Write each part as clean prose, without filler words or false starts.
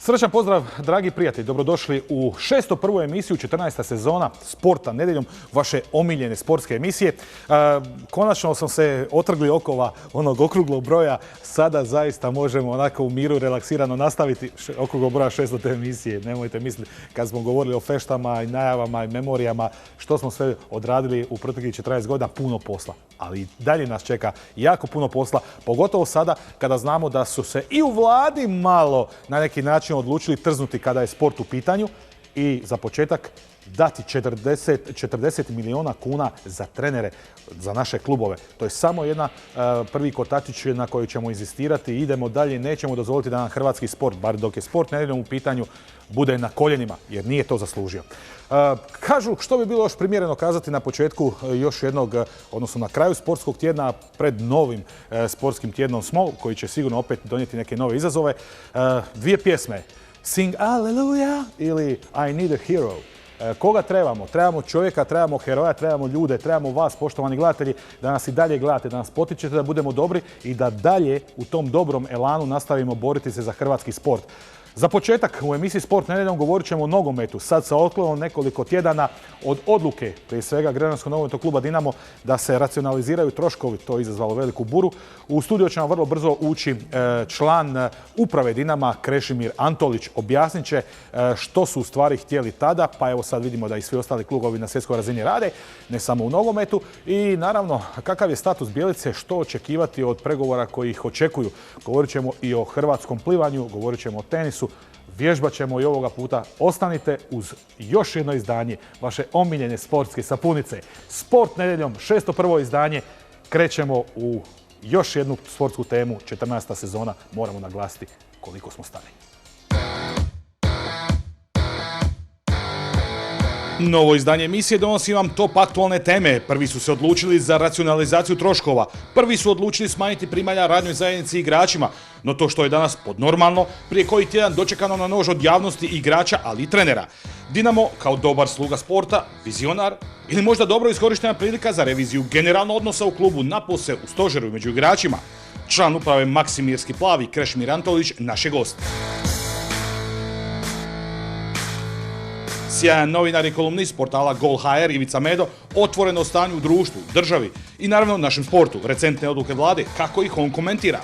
Srećan pozdrav, dragi prijatelji. Dobrodošli u 601. emisiju, 14. sezona Sporta nedjeljom, vaše omiljene sportske emisije. Konačno smo se otrgli okova onog okruglog broja. Sada zaista možemo onako u miru relaksirano nastaviti okruglog broja 600. emisije. Nemojte misliti, kad smo govorili o feštama i najavama i memorijama, što smo sve odradili u proteklih 14 godina, puno posla. Ali dalje nas čeka jako puno posla, pogotovo sada kada znamo da su se i u vladi malo na neki način odlučili trznuti kada je sport u pitanju i za početak dati 40 milijuna kuna za trenere, za naše klubove. To je samo jedna prvi kotačić na koju ćemo inzistirati. Idemo dalje, nećemo dozvoliti da nam hrvatski sport, bar dok je sport nedjeljom u pitanju, bude na koljenima, jer nije to zaslužio. Kažu, što bi bilo još primjereno kazati na početku još jednog, odnosno na kraju sportskog tjedna, pred novim sportskim tjednom smo, koji će sigurno opet donijeti neke nove izazove. Dvije pjesme, Sing Alleluja ili I Need a Hero. Koga trebamo? Trebamo čovjeka, trebamo heroja, trebamo ljude, trebamo vas, poštovani gledatelji, da nas i dalje gledate, da nas potičete da budemo dobri i da dalje u tom dobrom elanu nastavimo boriti se za hrvatski sport. Za početak u emisiji Sport nedjeljom govorit ćemo o nogometu. Sad sa otklonom nekoliko tjedana od odluke, prije svega Građanskog nogometnog kluba Dinamo, da se racionaliziraju troškovi, to je izazvalo veliku buru. U studio će nam vrlo brzo ući član uprave Dinama Krešimir Antolić. Objasnit će što su u stvari htjeli tada, pa evo sad vidimo da i svi ostali klubovi na svjetskoj razini rade, ne samo u nogometu. I naravno, kakav je status Bjelice, što očekivati od pregovora koji ih očekuju. Govorit ćemo i o hrvatskom plivanju, govorit ćemo o tenisu, vježbat ćemo i ovoga puta. Ostanite uz još jedno izdanje vaše omiljene sportske sapunice. Sport nedjeljom, 601. izdanje. Krećemo u još jednu sportsku temu, 14. sezona. Moramo naglasiti koliko smo stari. Novo izdanje emisije donosi vam top aktualne teme. Prvi su se odlučili za racionalizaciju troškova. Prvi su odlučili smanjiti primanja radnoj zajednici i igračima. No to što je danas podnormalno, prije koji tjedan dočekano na nož od javnosti igrača, ali i trenera. Dinamo, kao dobar sluga sporta, vizionar ili možda dobro iskorištena prilika za reviziju generalno odnosa u klubu, napose u stožeru i među igračima. Član uprave Maksimirski Plavi, Krešimir Antolić, naš je gost. Sjajan novinar i kolumnist portala Gol.hr Ivica Medo otvoreno o stanju u društvu, državi i naravno našem sportu. Recentne odluke vlade, kako ih on komentira.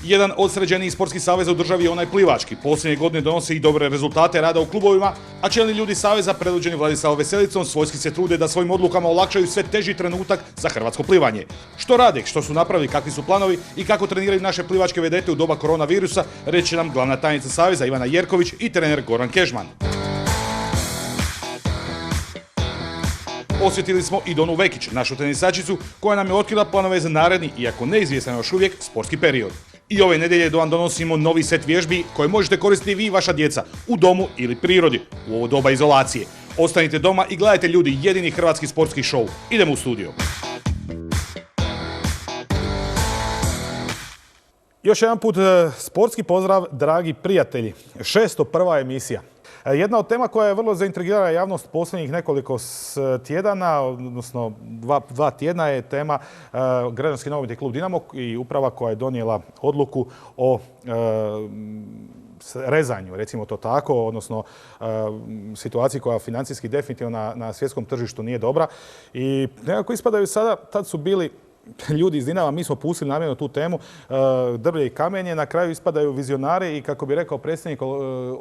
Jedan od sređenijih sportskih saveza u državi je onaj plivački. Posljednje godine donosi i dobre rezultate rada u klubovima, a čelni ljudi saveza, predvođeni Vladislavom Veselicom, svojski se trude da svojim odlukama olakšaju sve teži trenutak za hrvatsko plivanje. Što rade, što su napravili, kakvi su planovi i kako treniraju naše plivačke vedete u doba koronavirusa, reći nam glavna tajnica saveza Ivana Jerković i trener Goran Kežman. Osjetili smo i Donu Vekić, našu tenisačicu, koja nam je otkrila planove za naredni, iako neizvjestan još uvijek, sportski period. I ove nedjelje vam donosimo novi set vježbi koje možete koristiti vi i vaša djeca u domu ili prirodi u ovo doba izolacije. Ostanite doma i gledajte, ljudi, jedini hrvatski sportski show. Idemo u studio. Još jedan put sportski pozdrav, dragi prijatelji. 601. emisija. Jedna od tema koja je vrlo zaintrigirala javnost posljednjih nekoliko tjedana, odnosno dva tjedna, je tema Građanski nogometni klub Dinamo i uprava koja je donijela odluku o rezanju, recimo to tako, odnosno situaciji koja financijski definitivno na svjetskom tržištu nije dobra. I nekako ispadaju sada, tad su bili ljudi iz Dinama, mi smo pustili namjerno tu temu, drvlje i kamenje, na kraju ispadaju vizionari i, kako bi rekao predsjednik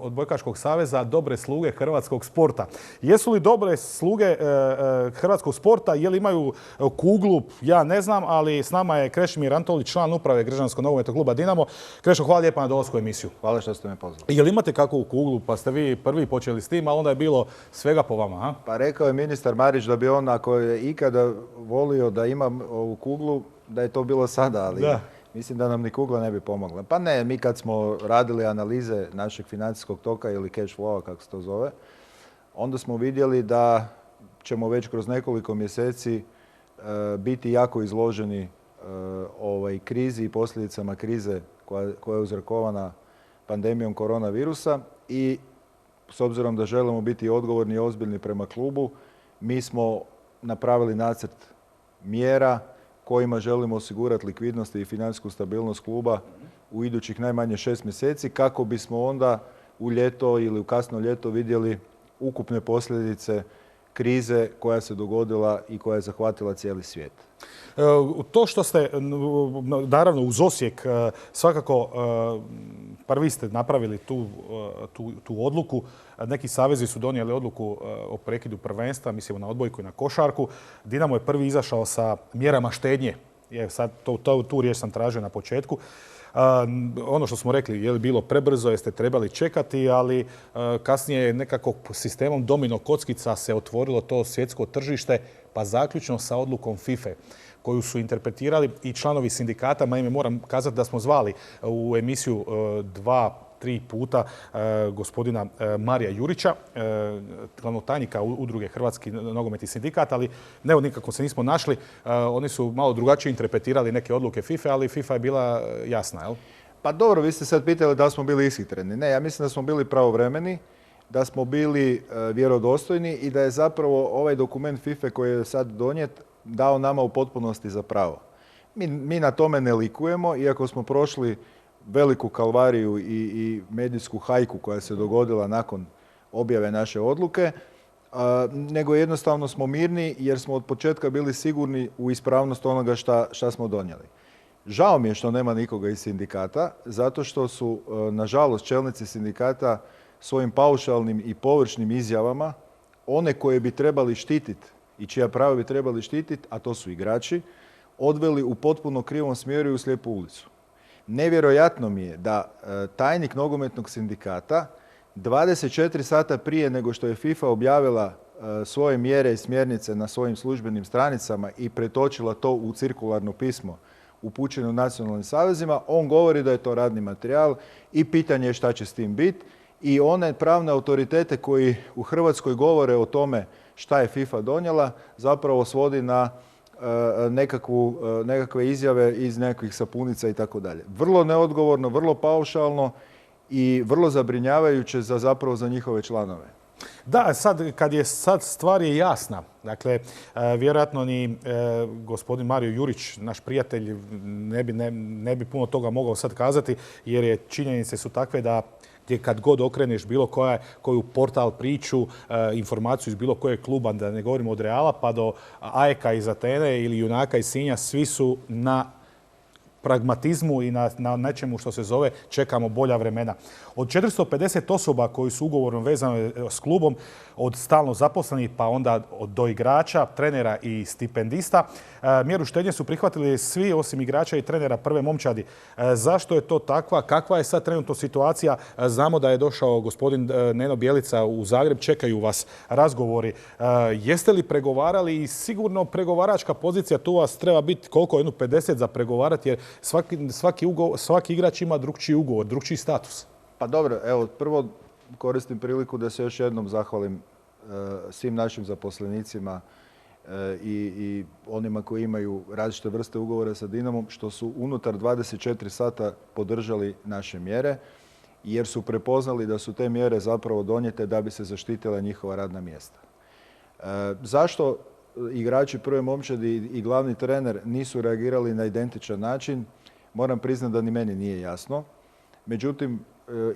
Odbojkaškog saveza, dobre sluge hrvatskog sporta. Jesu li dobre sluge hrvatskog sporta, je li imaju kuglu, ja ne znam, ali s nama je Krešimir Antolić, član uprave Građanskog nogometnog kluba Dinamo. Krešo, hvala lijepa na dolasku u emisiju. Hvala što ste me pozvali. Je li imate kakvu kuglu, pa ste vi prvi počeli s tim, ali onda je bilo svega po vama, ha? Pa rekao je ministar Marić da bi on, ako je ikada volio da ima ovu kuglu, da je to bilo sada, ali da. Mislim da nam ni kugla ne bi pomogla. Pa ne, mi kad smo radili analize našeg financijskog toka ili cash flowa, kako se to zove, onda smo vidjeli da ćemo već kroz nekoliko mjeseci biti jako izloženi krizi i posljedicama krize koja je uzrokovana pandemijom koronavirusa i s obzirom da želimo biti odgovorni i ozbiljni prema klubu, mi smo napravili nacrt mjera kojima želimo osigurati likvidnost i financijsku stabilnost kluba u idućih najmanje 6 mjeseci kako bismo onda u ljeto ili u kasno ljeto vidjeli ukupne posljedice krize koja se dogodila i koja je zahvatila cijeli svijet. To što ste, naravno uz Osijek, svakako prvi ste napravili tu odluku. Neki savezi su donijeli odluku o prekidu prvenstva, mislimo na odbojku i na košarku. Dinamo je prvi izašao sa mjerama štednje. Sad tu riječ sam tražio na početku. Ono što smo rekli, je li bilo prebrzo, jeste trebali čekati, ali kasnije je nekako sistemom domino kockica se otvorilo to svjetsko tržište, pa zaključno sa odlukom FIFA koju su interpretirali i članovi sindikata. Naime, moram kazati da smo zvali u emisiju 2-3 puta gospodina Marija Jurića, glavnog tajnika udruge Hrvatski nogometni sindikat, ali ne, nikako se nismo našli. Oni su malo drugačije interpretirali neke odluke FIFA, ali FIFA je bila jasna, jel? Pa dobro, vi ste sad pitali da li smo bili ishitreni. Ne, ja mislim da smo bili pravovremeni, da smo bili vjerodostojni i da je zapravo ovaj dokument FIFA koji je sad donijet dao nama u potpunosti za pravo. Mi na tome ne likujemo, iako smo prošli veliku kalvariju i medijsku hajku koja se dogodila nakon objave naše odluke, nego jednostavno smo mirni jer smo od početka bili sigurni u ispravnost onoga šta smo donijeli. Žao mi je što nema nikoga iz sindikata, zato što su, nažalost, čelnici sindikata svojim paušalnim i površnim izjavama one koje bi trebali štititi i čija prava bi trebali štititi, a to su igrači, odveli u potpuno krivom smjeru i u slijepu ulicu. Nevjerojatno mi je da tajnik nogometnog sindikata 24 sata prije nego što je FIFA objavila svoje mjere i smjernice na svojim službenim stranicama i pretočila to u cirkularno pismo upućeno nacionalnim savezima, on govori da je to radni materijal i pitanje je šta će s tim biti. I one pravne autoritete koji u Hrvatskoj govore o tome šta je FIFA donijela, zapravo svodi na nekakve izjave iz nekakvih sapunica i tako dalje. Vrlo neodgovorno, vrlo paušalno i vrlo zabrinjavajuće zapravo za njihove članove. Da, kad je stvar je jasna, dakle, vjerojatno ni gospodin Mario Jurić, naš prijatelj, ne bi puno toga mogao sad kazati, jer je činjenice su takve da gdje kad god okreneš bilo koju portal priču, informaciju iz bilo kojeg kluba, da ne govorimo od Reala, pa do AEK iz Atene ili Junaka iz Sinja, svi su na pragmatizmu i na nečemu što se zove čekamo bolja vremena. Od 450 osoba koji su ugovorom vezane s klubom, od stalno zaposlenih pa onda do igrača, trenera i stipendista, mjeru štednje su prihvatili svi osim igrača i trenera prve momčadi. Zašto je to takva? Kakva je sad trenutno situacija? Znamo da je došao gospodin Neno Bjelica u Zagreb, čekaju vas razgovori. Jeste li pregovarali? I sigurno pregovaračka pozicija tu vas treba biti koliko? 50 za pregovarati, jer svaki igrač ima drukčiji ugovor, drukčiji status. Pa dobro, evo, prvo koristim priliku da se još jednom zahvalim svim našim zaposlenicima i onima koji imaju različite vrste ugovora sa Dinamom, što su unutar 24 sata podržali naše mjere, jer su prepoznali da su te mjere zapravo donijete da bi se zaštitila njihova radna mjesta. Zašto igrači prve momčadi i glavni trener nisu reagirali na identičan način, moram priznati da ni meni nije jasno. Međutim,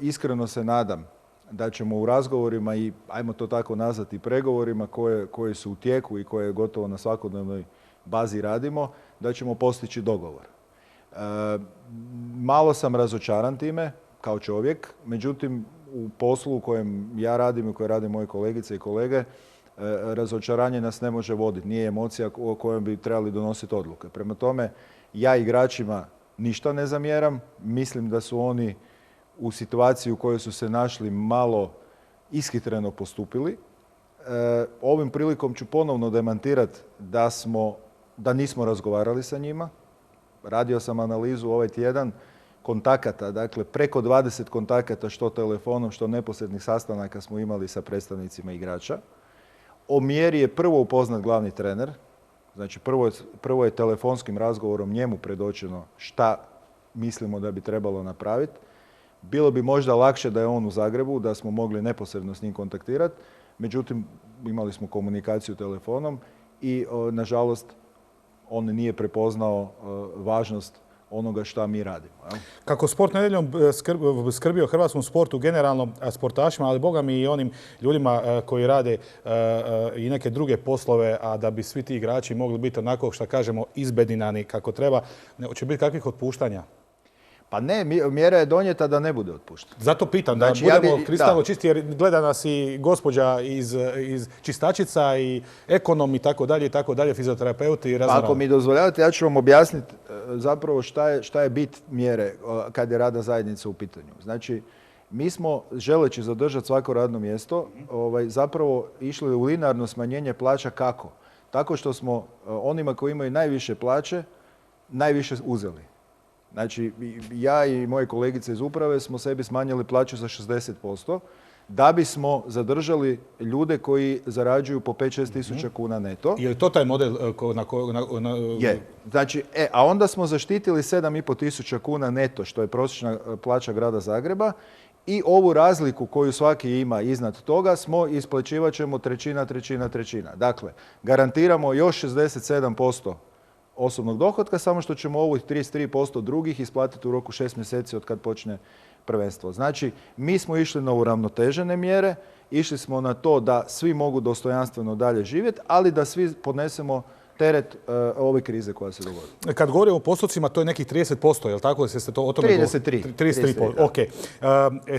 iskreno se nadam da ćemo u razgovorima i, ajmo to tako nazvati, pregovorima koji su u tijeku i koje gotovo na svakodnevnoj bazi radimo, da ćemo postići dogovor. Malo sam razočaran time, kao čovjek, međutim, u poslu u kojem ja radim i u kojem rade moje kolegice i kolege, razočaranje nas ne može voditi. Nije emocija o kojoj bi trebali donositi odluke. Prema tome, ja igračima ništa ne zamjeram. Mislim da su oni u situaciji u kojoj su se našli malo ishitreno postupili. Ovim prilikom ću ponovno demantirati da nismo razgovarali sa njima. Radio sam analizu ovaj tjedan kontakata, dakle preko 20 kontakata što telefonom, što neposrednih sastanaka smo imali sa predstavnicima igrača. O mjeri je prvo upoznat glavni trener, znači prvo je telefonskim razgovorom njemu predočeno šta mislimo da bi trebalo napraviti. Bilo bi možda lakše da je on u Zagrebu, da smo mogli neposredno s njim kontaktirati, međutim imali smo komunikaciju telefonom i nažalost on nije prepoznao važnost onoga šta mi radimo. Jel? Kako Sport nedjeljom skrbio hrvatskom sportu, generalno sportašima, ali boga mi i onim ljudima koji rade i neke druge poslove, a da bi svi ti igrači mogli biti onako, što kažemo, izbedinani kako treba, će biti kakvih otpuštanja? Pa ne, mjera je donijeta da ne bude otpušten. Zato pitam, Znači, da budemo kristalno čisti, jer gleda nas i gospođa iz čistačica i ekonom i tako dalje, fizioterapeuti i razno. Ako mi dozvoljavate, ja ću vam objasniti zapravo šta je bit mjere kad je radna zajednica u pitanju. Znači, mi smo, želeći zadržati svako radno mjesto, zapravo išli u linearno smanjenje plaća kako? Tako što smo onima koji imaju najviše plaće, najviše uzeli. Znači, ja i moje kolegice iz uprave smo sebi smanjili plaću za 60%, da bismo zadržali ljude koji zarađuju po 5-6 tisuća kuna neto. Je li to taj model Je. Znači, a onda smo zaštitili 7,5 tisuća kuna neto, što je prosječna plaća grada Zagreba, i ovu razliku koju svaki ima iznad toga isplaćivat ćemo trećina. Dakle, garantiramo još 67% osobnog dohotka, samo što ćemo ovih 33% drugih isplatiti u roku 6 mjeseci od kad počne prvenstvo. Znači, mi smo išli na uravnotežene mjere, išli smo na to da svi mogu dostojanstveno dalje živjeti, ali da svi podnesemo teret ove krize koja se dogodila. Kad govorimo o postocima, to je nekih 30%, je li tako? Jeste to o tome 33%. Ok.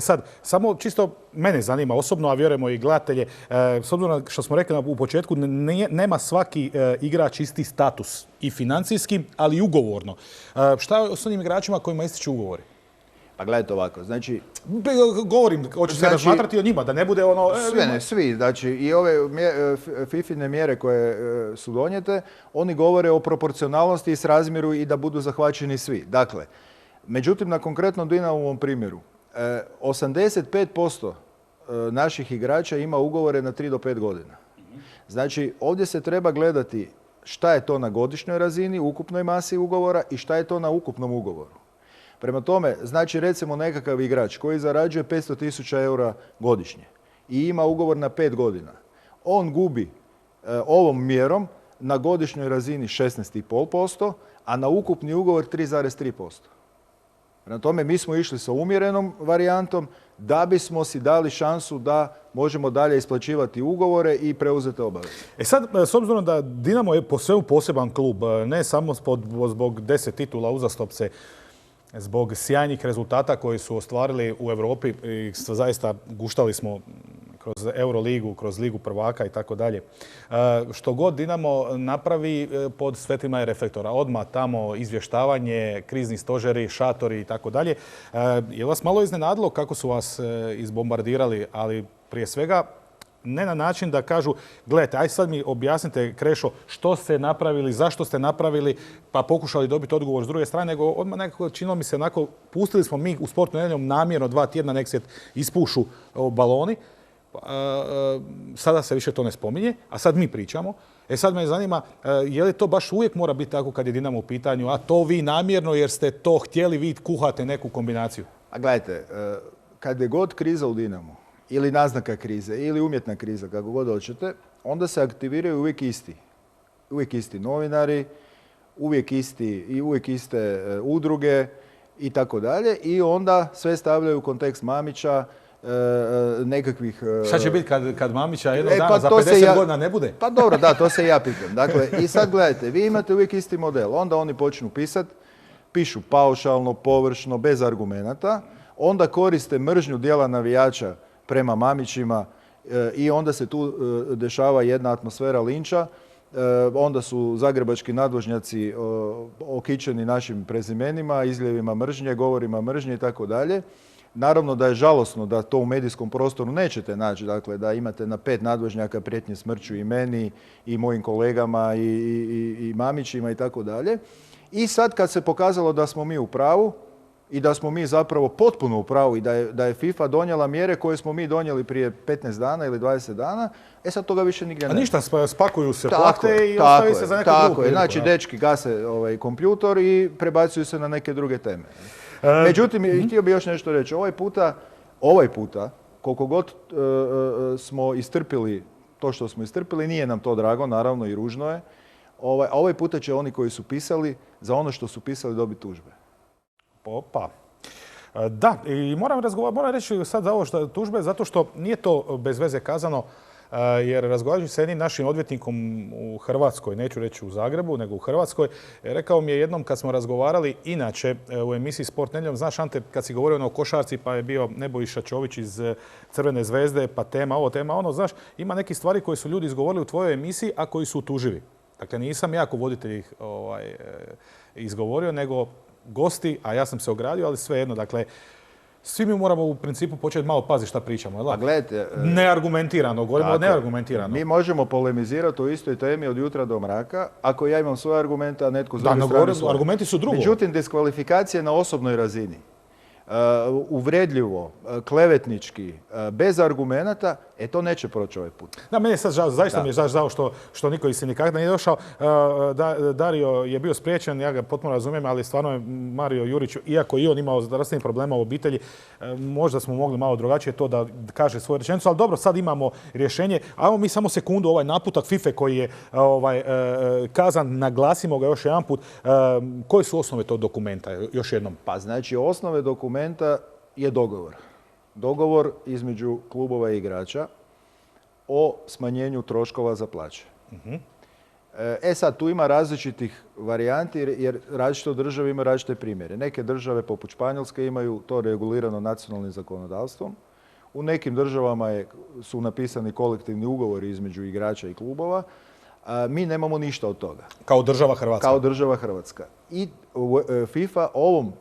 Sad, samo čisto mene zanima osobno, a vjerujemo i gledatelje, s obzirom što smo rekli u početku, nema svaki igrač isti status i financijski, ali i ugovorno. Šta je s onim igračima kojima ističu ugovori? Pa gledajte ovako, znači... Govorim, hoću se razmatrati o njima, da ne bude ono... Svi, znači i ove FIFIne mjere koje su donijete, oni govore o proporcionalnosti i srazmjeru i da budu zahvaćeni svi. Dakle, međutim, na konkretnom Dinamovom primjeru, 85% naših igrača ima ugovore na 3 do 5 godina. Znači, ovdje se treba gledati šta je to na godišnjoj razini, ukupnoj masi ugovora i šta je to na ukupnom ugovoru. Prema tome, znači recimo nekakav igrač koji zarađuje 500.000 eura godišnje i ima ugovor na 5 godina, on gubi ovom mjerom na godišnjoj razini 16,5%, a na ukupni ugovor 3,3%. Prema tome, mi smo išli sa umjerenom varijantom da bismo si dali šansu da možemo dalje isplaćivati ugovore i preuzete obaveze. Sad, s obzirom da Dinamo je po svemu poseban klub, ne samo zbog 10 titula uzastopce, zbog sjajnih rezultata koji su ostvarili u Europi i zaista guštali smo kroz Euroligu, kroz Ligu prvaka i tako dalje. Što god Dinamo napravi, pod svetima je reflektora. Odmah tamo izvještavanje, krizni stožeri, šatori i tako dalje. Je vas malo iznenadilo kako su vas izbombardirali, ali prije svega ne na način da kažu, gledajte, aj sad mi objasnite, Krešo, što ste napravili, zašto ste napravili, pa pokušali dobiti odgovor s druge strane, nego odmah nekako činilo mi se onako, pustili smo mi u Sportu nedjeljom namjerno 2 tjedna nek se ispušu baloni, sada se više to ne spominje, a sad mi pričamo. Sad me zanima, je li to baš uvijek mora biti tako kad je Dinamo u pitanju, a to vi namjerno jer ste to htjeli, vi kuhate neku kombinaciju? A gledajte, kad je god kriza u Dinamu, ili naznaka krize, ili umjetna kriza, kako god hoćete, onda se aktiviraju uvijek isti. Uvijek isti novinari, uvijek iste udruge i tako dalje. I onda sve stavljaju u kontekst Mamića, nekakvih... Šta će biti kad Mamića jednog dana za 50 godina ne bude? Pa dobro, da, to se i ja pitam. Dakle, i sad gledajte, vi imate uvijek isti model. Onda oni počnu pisati, pišu paušalno, površno, bez argumenata. Onda koriste mržnju dijela navijača prema Mamićima i onda se tu dešava jedna atmosfera linča. Onda su zagrebački nadvožnjaci okićeni našim prezimenima, izljevima mržnje, govorima mržnje i tako dalje. Naravno da je žalosno da to u medijskom prostoru nećete naći, dakle da imate na 5 nadvožnjaka prijetnje smrću i meni i mojim kolegama i Mamićima i tako dalje. I sad kad se pokazalo da smo mi u pravu, i da smo mi zapravo potpuno u pravu i da je FIFA donijela mjere koje smo mi donijeli prije 15 dana ili 20 dana, sad toga više nigdje nema. A ništa, spakuju se plate i ostavi se za neku drugu. Tako je, znači dečki gase kompjutor i prebacuju se na neke druge teme. Međutim, htio bih još nešto reći. Ovaj puta, koliko god smo istrpili to što smo istrpili, nije nam to drago, naravno i ružno je. ovaj puta će oni koji su pisali za ono što su pisali dobiti tužbe. Opa. Da, i moram reći sad za ovo tužbe, zato što nije to bez veze kazano, jer razgovarajući sa jednim našim odvjetnikom u Hrvatskoj, neću reći u Zagrebu, nego u Hrvatskoj, rekao mi je jednom kad smo razgovarali inače u emisiji Sport nedjeljom, znaš Ante, kad si govorio o košarci pa je bio Nebojša Čović iz Crvene zvezde, pa tema ovo, tema ono, znaš, ima neki stvari koje su ljudi izgovorili u tvojoj emisiji, a koji su tuživi. Dakle, nisam ja ko voditelj ih izgovorio, nego gosti, a ja sam se ogradio, ali svejedno, dakle, svi mi moramo u principu početi malo paziti šta pričamo. Pa gledajte, neargumentirano, govorimo neargumentirano. Mi možemo polemizirati o istoj temi od jutra do mraka, ako ja imam svoje argumente, a netko s druge strane svoje. Argumenti su drugo. Međutim, diskvalifikacije na osobnoj razini, uvredljivo, klevetnički, bez argumenata, to neće proći ovaj put. Da, meni je sad žao, zaista mi je žao što niko iz sindikata nije došao. Dario je bio spriječen, ja ga potpuno razumijem, ali stvarno je Mario Jurić, iako i on imao zdravstvenih problema u obitelji, možda smo mogli malo drugačije to da kaže svoju rečenicu, ali dobro, sad imamo rješenje. Ajmo mi samo sekundu, ovaj naputak FIFA koji je kazan, naglasimo ga još jedan put. Koje su osnove tog dokumenta, još jednom? Pa znači, osnove dokumenta je dogovor. Dogovor između klubova i igrača o smanjenju troškova za plaće. Sad, tu ima različitih varijanti jer različite države imaju različite primjere. Neke države poput Španjolske imaju to regulirano nacionalnim zakonodavstvom. U nekim državama su napisani kolektivni ugovori između igrača i klubova. Mi nemamo ništa od toga. Kao država Hrvatska. Kao država Hrvatska. I FIFA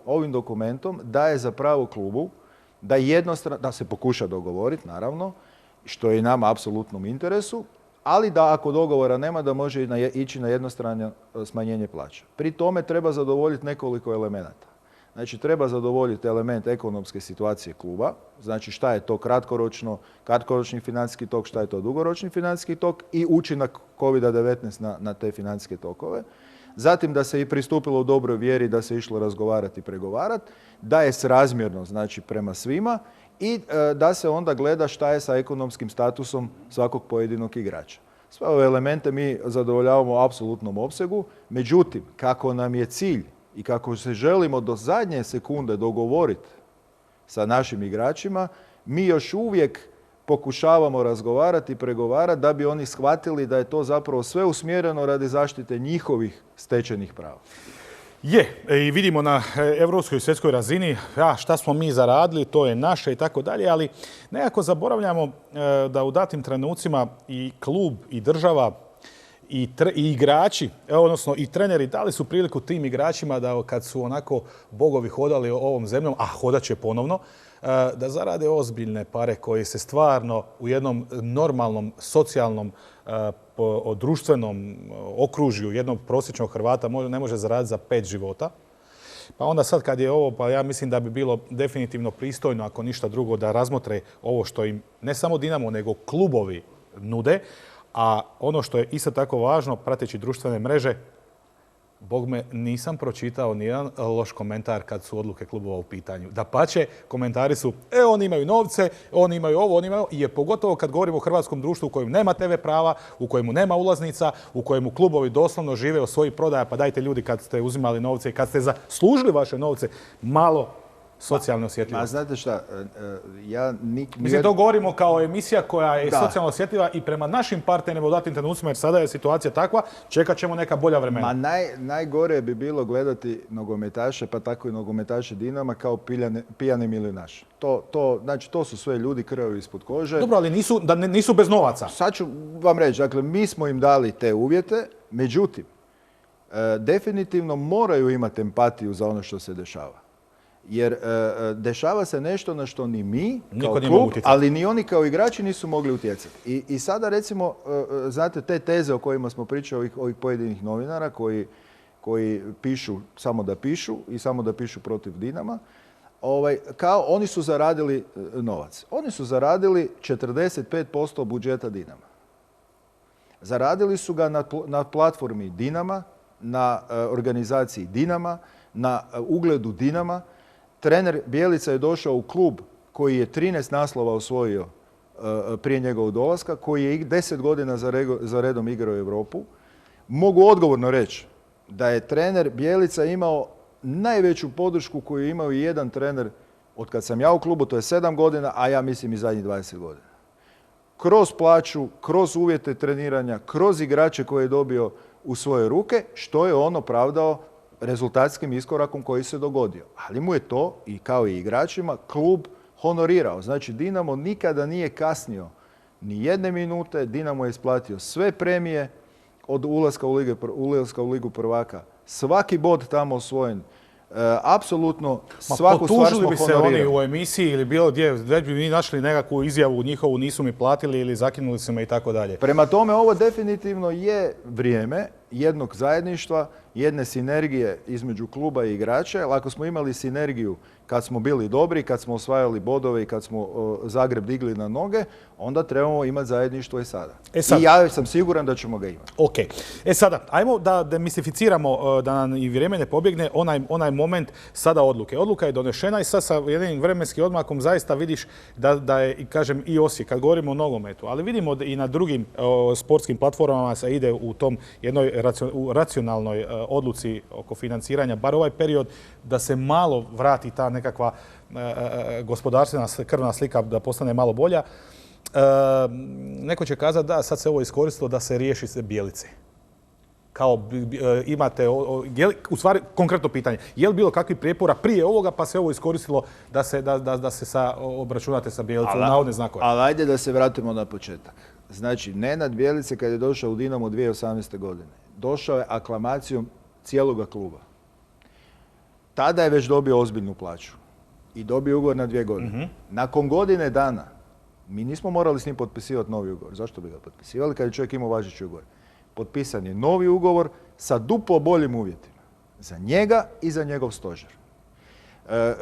ovim dokumentom daje za pravo klubu da jednostrano, da se pokuša dogovoriti, naravno, što je i nama apsolutnom interesu, ali da ako dogovora nema, da može ići na jednostrano smanjenje plaća. Pri tome treba zadovoljiti nekoliko elemenata. Znači, treba zadovoljiti element ekonomske situacije kluba, znači šta je to kratkoročni financijski tok, šta je to dugoročni financijski tok i učinak COVID-19 na te financijske tokove. Zatim da se i pristupilo u dobroj vjeri, da se išlo razgovarati i pregovarati, da je srazmjerno, znači prema svima i da se onda gleda šta je sa ekonomskim statusom svakog pojedinog igrača. Sve ove elemente mi zadovoljavamo u apsolutnom opsegu, međutim, kako nam je cilj i kako se želimo do zadnje sekunde dogovoriti sa našim igračima, mi još uvijek pokušavamo razgovarati i pregovarati da bi oni shvatili da je to zapravo sve usmjereno radi zaštite njihovih stečenih prava. I vidimo na europskoj i svjetskoj razini šta smo mi zaradili, to je naše i tako dalje, ali nekako zaboravljamo da u datim trenucima i klub i država i igrači, odnosno i treneri dali su priliku tim igračima da kad su onako bogovi hodali ovom zemljom, a hodat će ponovno, da zarade ozbiljne pare koje se stvarno u jednom normalnom, socijalnom, društvenom okružju jednog prosječnog Hrvata ne može zaraditi za 5 života. Pa onda sad kad je ovo, pa ja mislim da bi bilo definitivno pristojno, ako ništa drugo, da razmotre ovo što im ne samo Dinamo, nego klubovi nude. A ono što je isto tako važno, prateći društvene mreže, bogme, nisam pročitao nijedan loš komentar kad su odluke klubova u pitanju. Dapače, komentari su, oni imaju novce, oni imaju ovo, oni imaju... I pogotovo kad govorimo o hrvatskom društvu u kojem nema TV prava, u kojemu nema ulaznica, u kojemu klubovi doslovno žive od svojih prodaja, pa dajte ljudi kad ste uzimali novce i kad ste zaslužili vaše novce, malo socijalno osjetljivo. A znate šta, Mislim, to govorimo kao emisija koja je socijalno osjetljiva i prema našim partnerima u datim trenucima, jer sada je situacija takva, čekat ćemo neka bolja vremena. Najgore bi bilo gledati nogometaše, pa tako i nogometaše Dinama, kao pijane milijunaše. Znači, to su sve ljudi krvavi ispod kože. Dobro, ali nisu bez novaca. Sad ću vam reći, dakle, mi smo im dali te uvjete, međutim, definitivno moraju imati empatiju za ono što se dešava. Jer dešava se nešto na što ni mi kao klub, ali ni oni kao igrači nisu mogli utjecati. I sada recimo, znate, te teze o kojima smo pričali, ovih pojedinih novinara koji pišu samo da pišu i samo da pišu protiv Dinama, kao oni su zaradili novac. Oni su zaradili 45% budžeta Dinama. Zaradili su ga na platformi Dinama, na organizaciji Dinama, na ugledu Dinama. Trener Bjelica je došao u klub koji je 13 naslova osvojio prije njegovog dolaska, koji je 10 godina za redom igrao Europu. Mogu odgovorno reći da je trener Bjelica imao najveću podršku koju je imao i jedan trener od kad sam ja u klubu, to je 7 godina, a ja mislim i zadnjih 20 godina. Kroz plaću, kroz uvjete treniranja, kroz igrače koje je dobio u svoje ruke, što je on opravdao rezultatskim iskorakom koji se dogodio. Ali mu je to, i kao i igračima, klub honorirao. Znači, Dinamo nikada nije kasnio ni jedne minute, Dinamo je isplatio sve premije od ulaska u Ligu prvaka. Svaki bod tamo osvojen. Apsolutno svaku stvar smo honorirali. Potužili bi se oni u emisiji ili bilo gdje, već bi mi našli nekakvu izjavu njihovu, nisu mi platili ili zakinuli su me i tako dalje. Prema tome, ovo definitivno je vrijeme jednog zajedništva, jedne sinergije između kluba i igrača. Jer ako smo imali sinergiju kad smo bili dobri, kad smo osvajali bodove i kad smo Zagreb digli na noge, onda trebamo imati zajedništvo i sada. I ja sam siguran da ćemo ga imati. Ok. Sada, ajmo da demistificiramo, da nam i vrijeme ne pobjegne, onaj moment sada odluke. Odluka je donešena i sad sa jednim vremenskim odmakom zaista vidiš da je, kažem, i Osijek, kad govorimo o nogometu, ali vidimo i na drugim sportskim platformama se ide u tom jednoj racionalnoj odluci oko financiranja, bar ovaj period, da se malo vrati ta nekakva gospodarstvena krvna slika, da postane malo bolja. Neko će kazati da sad se ovo iskoristilo da se riješi se Bjelice. Kao imate, u stvari konkretno pitanje, je li bilo kakvih prijepora prije ovoga pa se ovo iskoristilo da se obračunate sa Bjelicom, navodne znakove? Ali ajde da se vratimo na početak. Znači, Nenad Bjelice kad je došao u Dinamo 2018. godine, došao je aklamacijom cijeloga kluba. Tada je već dobio ozbiljnu plaću i dobio ugovor na 2 godine. Nakon godine dana mi nismo morali s njim potpisivati novi ugovor. Zašto bi ga potpisivali kad je čovjek imao važeći ugovor? Potpisan je novi ugovor sa duplo boljim uvjetima. Za njega i za njegov stožer.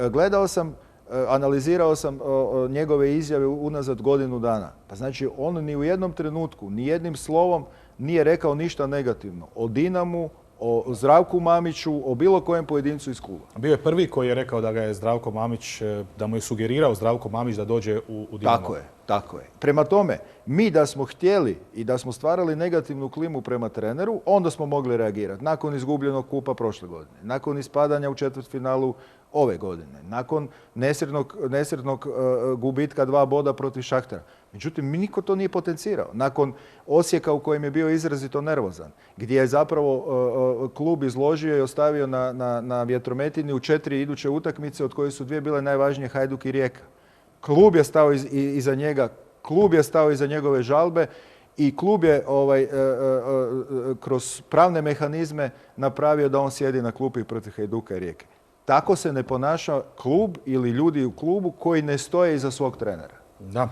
Gledao sam, analizirao sam njegove izjave unazad godinu dana. Pa znači on ni u jednom trenutku, ni jednim slovom nije rekao ništa negativno o Dinamu, o Zdravku Mamiću, o bilo kojem pojedincu iz kluba. Bio je prvi koji je rekao da ga je Zdravko Mamić, da mu je sugerirao Zdravko Mamić da dođe u Dinamo. Tako je. Prema tome, mi da smo htjeli i da smo stvarali negativnu klimu prema treneru, onda smo mogli reagirati. Nakon izgubljenog kupa prošle godine, nakon ispadanja u četvrtfinalu ove godine, nakon nesretnog gubitka 2 boda protiv Šahtara. Međutim, niko to nije potencirao. Nakon Osijeka u kojem je bio izrazito nervozan, gdje je zapravo klub izložio i ostavio na vjetrometini u 4 iduće utakmice, od koje su 2 bile najvažnije, Hajduk i Rijeka. Klub je stao iza njega, klub je stao iza njegove žalbe i klub je kroz pravne mehanizme napravio da on sjedi na klupi protiv Hajduka i Rijeke. Tako se ne ponaša klub ili ljudi u klubu koji ne stoje iza svog trenera. Da,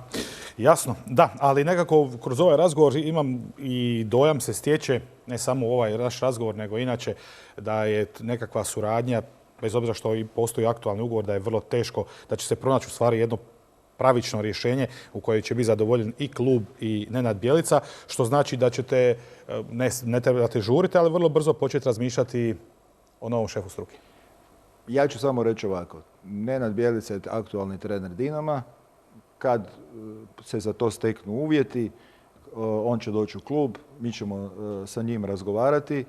jasno. Da, ali nekako kroz ovaj razgovor imam i dojam se stječe, ne samo ovaj naš razgovor, nego inače da je nekakva suradnja, bez obzira što i postoji aktualni ugovor, da je vrlo teško, da će se pronaći u stvari jedno pravično rješenje u koje će biti zadovoljen i klub i Nenad Bjelica, što znači da ćete, ne trebate žuriti, ali vrlo brzo početi razmišljati o novom šefu struke. Ja ću samo reći ovako. Nenad Bjelica je aktualni trener Dinama. Kad se za to steknu uvjeti, on će doći u klub, mi ćemo sa njim razgovarati.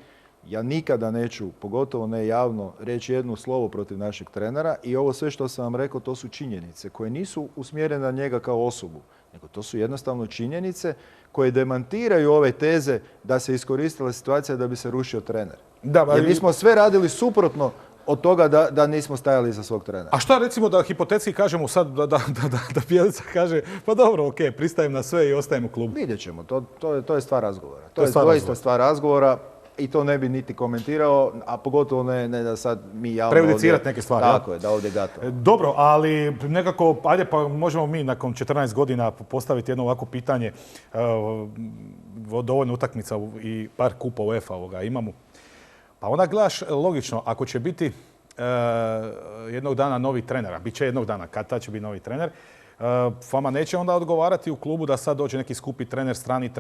Ja nikada neću, pogotovo ne javno, reći jedno slovo protiv našeg trenera i ovo sve što sam vam rekao, to su činjenice koje nisu usmjerene na njega kao osobu, nego to su jednostavno činjenice koje demantiraju ove teze da se iskoristila situacija da bi se rušio trener. Jer mi smo sve radili suprotno od toga da nismo stajali iza svog trenera. A šta recimo da hipotetski kažemo sad da Bjelica kaže pa dobro, ok, pristajem na sve i ostajem u klubu? Vidjet ćemo, to je stvar razgovora. To je doista stvar razgovora i to ne bi niti komentirao, a pogotovo ne da sad mi javno prejudicirati neke stvari. Tako je, da ovdje gato. Dobro, ali nekako, ajde pa možemo mi nakon 14 godina postaviti jedno ovako pitanje, dovoljno utakmica i par kupa UEFA imamo. Pa onda gledaš logično, ako će biti jednog dana novi trener, a bit će jednog dana, kad će biti novi trener, vama neće onda odgovarati u klubu da sad dođe neki skupi trener, strani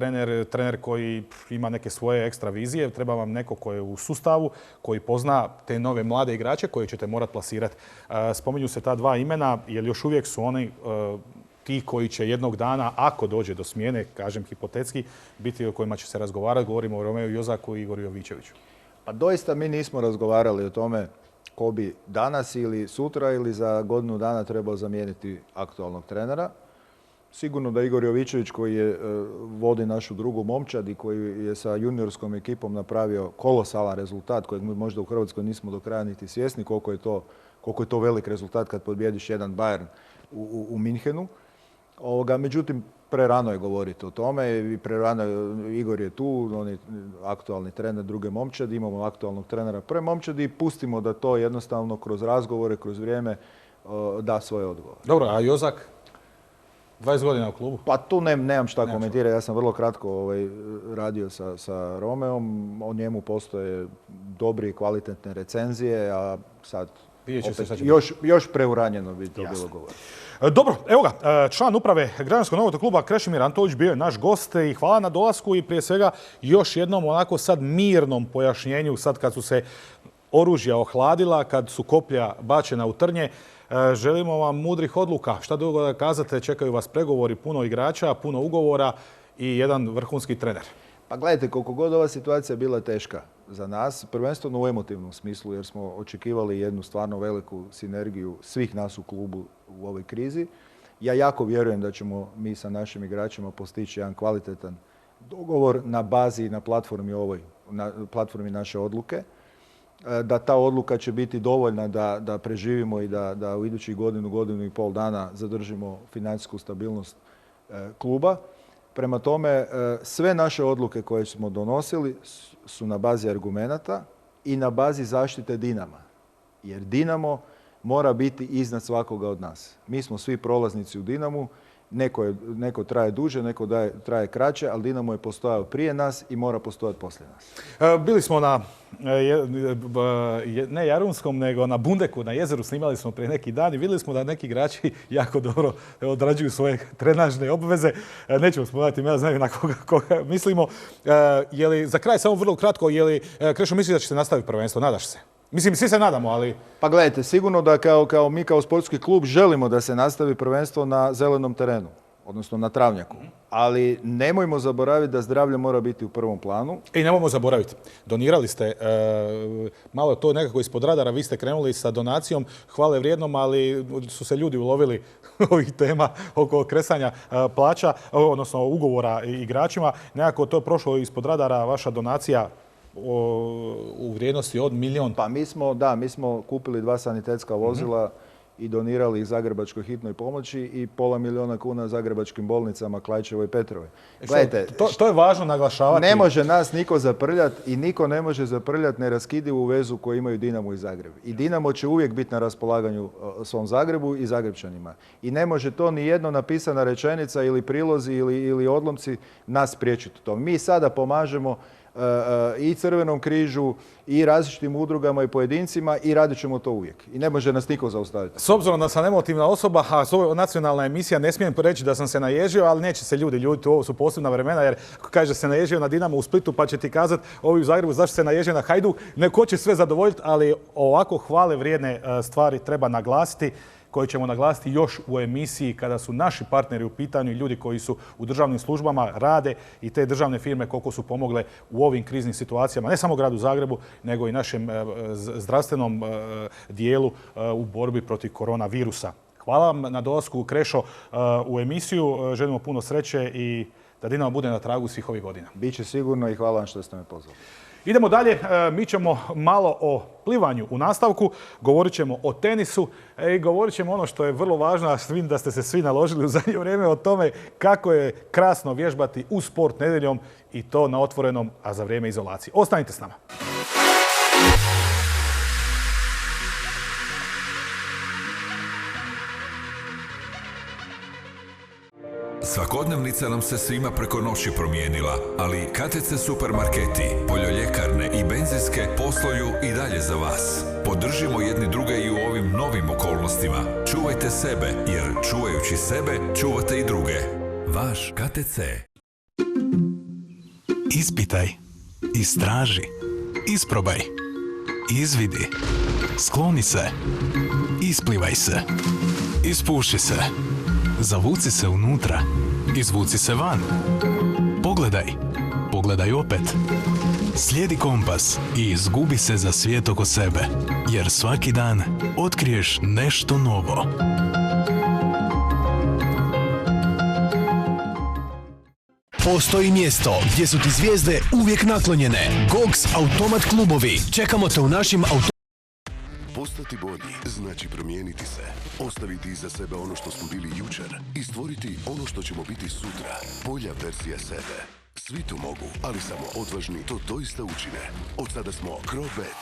trener koji ima neke svoje ekstra vizije. Treba vam neko koji je u sustavu, koji pozna te nove mlade igrače koje ćete morati plasirati. Spominju se ta 2 imena, jer još uvijek su oni ti koji će jednog dana, ako dođe do smjene, kažem hipotetski, biti o kojima će se razgovarati. Govorimo o Romeu Jozaku i Igoru Jovičeviću. Pa doista mi nismo razgovarali o tome ko bi danas ili sutra ili za godinu dana trebao zamijeniti aktualnog trenera. Sigurno da Igor Jovičević koji vodi našu drugu momčad i koji je sa juniorskom ekipom napravio kolosalan rezultat kojeg mi možda u Hrvatskoj nismo do kraja niti svjesni koliko je to velik rezultat kad pobjediš jedan Bayern u Minhenu. Međutim, prerano je govoriti o tome i prerano Igor je tu, on je aktualni trener druge momčadi, imamo aktualnog trenera prve momčadi i pustimo da to jednostavno kroz razgovore, kroz vrijeme da svoje odgovore. Dobro, a Jozak? 20 godina u klubu? Pa tu nemam šta komentirati. Ja sam vrlo kratko radio sa Romeom. O njemu postoje dobri i kvalitetne recenzije, a sad opet, još preuranjeno bi to bilo govoriti. Dobro, evo ga, član uprave Građanskog nogometnog kluba Krešimir Antović bio je naš gost i hvala na dolasku i prije svega još jednom onako sad mirnom pojašnjenju, sad kad su se oružja ohladila, kad su koplja bačena u trnje. Želimo vam mudrih odluka. Šta drugo da kazate, čekaju vas pregovori, puno igrača, puno ugovora i jedan vrhunski trener. Pa gledajte, koliko god ova situacija bila teška za nas, prvenstveno u emotivnom smislu, jer smo očekivali jednu stvarno veliku sinergiju svih nas u klubu u ovoj krizi. Ja jako vjerujem da ćemo mi sa našim igračima postići jedan kvalitetan dogovor na bazi i na platformi naše odluke. Da ta odluka će biti dovoljna da preživimo i da u idućih godinu i pol dana zadržimo financijsku stabilnost kluba. Prema tome, sve naše odluke koje smo donosili su na bazi argumenata i na bazi zaštite Dinama. Jer Dinamo mora biti iznad svakoga od nas. Mi smo svi prolaznici u Dinamu. Neko traje duže, neko traje kraće, ali Dinamo je postojao prije nas i mora postojati poslije nas. Bili smo na, ne Jarunskom, nego na Bundeku, na jezeru, snimali smo prije neki dan i vidjeli smo da neki igrači jako dobro odrađuju svoje trenažne obveze. Nećemo spomenuti imena, znaju na koga mislimo. Za kraj, samo vrlo kratko, Krešo misli da će se nastaviti prvenstvo? Nadaš se? Mislim, svi se nadamo, ali... Pa gledajte, sigurno da mi kao sportski klub želimo da se nastavi prvenstvo na zelenom terenu, odnosno na travnjaku. Ali nemojmo zaboraviti da zdravlje mora biti u prvom planu. I nemojmo zaboraviti, donirali ste, malo to nekako ispod radara, vi ste krenuli sa donacijom, hvale vrijednom, ali su se ljudi ulovili ovih tema oko kresanja plaća, odnosno ugovora igračima. Nekako to je prošlo ispod radara, vaša donacija u vrijednosti od 1 milijun. Pa mi smo kupili 2 sanitetska vozila i donirali ih Zagrebačkoj hitnoj pomoći i $500 000 kuna zagrebačkim bolnicama Klaićevoj i Petrovoj. Gledajte, to je važno naglašavati. Ne može nas niko zaprljati i niko ne može zaprljati neraskidivu vezu koju imaju Dinamo i Zagreb. I Dinamo će uvijek biti na raspolaganju svom Zagrebu i Zagrebčanima. I ne može to ni jedno napisana rečenica ili prilozi ili odlomci nas spriječiti u tom. Mi sada pomažemo i Crvenom križu i različitim udrugama i pojedincima i radit ćemo to uvijek. I ne može nas niko zaustaviti. S obzirom da sam emotivna osoba, a ovo je nacionalna emisija, ne smijem reći da sam se naježio, ali neće se ljudi ljuditi, ovo su posebna vremena, jer kaže se naježio na Dinamo u Splitu, pa će ti kazati ovi u Zagrebu zašto se naježio na Hajduk. Neko će sve zadovoljiti, ali ovako hvale vrijedne stvari treba naglasiti, koje ćemo naglasiti još u emisiji kada su naši partneri u pitanju i ljudi koji su u državnim službama, rade i te državne firme koliko su pomogle u ovim kriznim situacijama, ne samo gradu Zagrebu, nego i našem zdravstvenom dijelu u borbi protiv koronavirusa. Hvala vam na dolasku, Krešo, u emisiju. Želimo puno sreće i da Dinamo bude na tragu svih ovih godina. Biće sigurno i hvala vam što ste me pozvali. Idemo dalje, mi ćemo malo o plivanju u nastavku, govorit ćemo o tenisu i govorit ćemo ono što je vrlo važno, a vidim da ste se svi naložili u zadnje vrijeme o tome kako je krasno vježbati u sport nedjeljom i to na otvorenom, a za vrijeme izolacije. Ostanite s nama. Svakodnevnica nam se svima preko noći promijenila, ali KTC supermarketi, poljoljekarne i benzinske posluju i dalje za vas. Podržimo jedni druge i u ovim novim okolnostima. Čuvajte sebe, jer čuvajući sebe, čuvate i druge. Vaš KTC. Ispitaj, istraži, isprobaj, izvidi, skloni se, isplivaj se, ispuši se. Zavuci se unutra. Izvuci se van. Pogledaj. Pogledaj opet. Slijedi kompas i izgubi se za svijet oko sebe. Jer svaki dan otkriješ nešto novo. Postoji mjesto gdje su ti zvijezde uvijek naklonjene. Gogs Automat klubovi. Čekamo te u našim Postati bolji znači promijeniti se, ostaviti iza sebe ono što smo bili jučer i stvoriti ono što ćemo biti sutra, bolja verzija sebe. Svi to mogu, ali samo odvažni to doista učine. Od sada smo Crobet,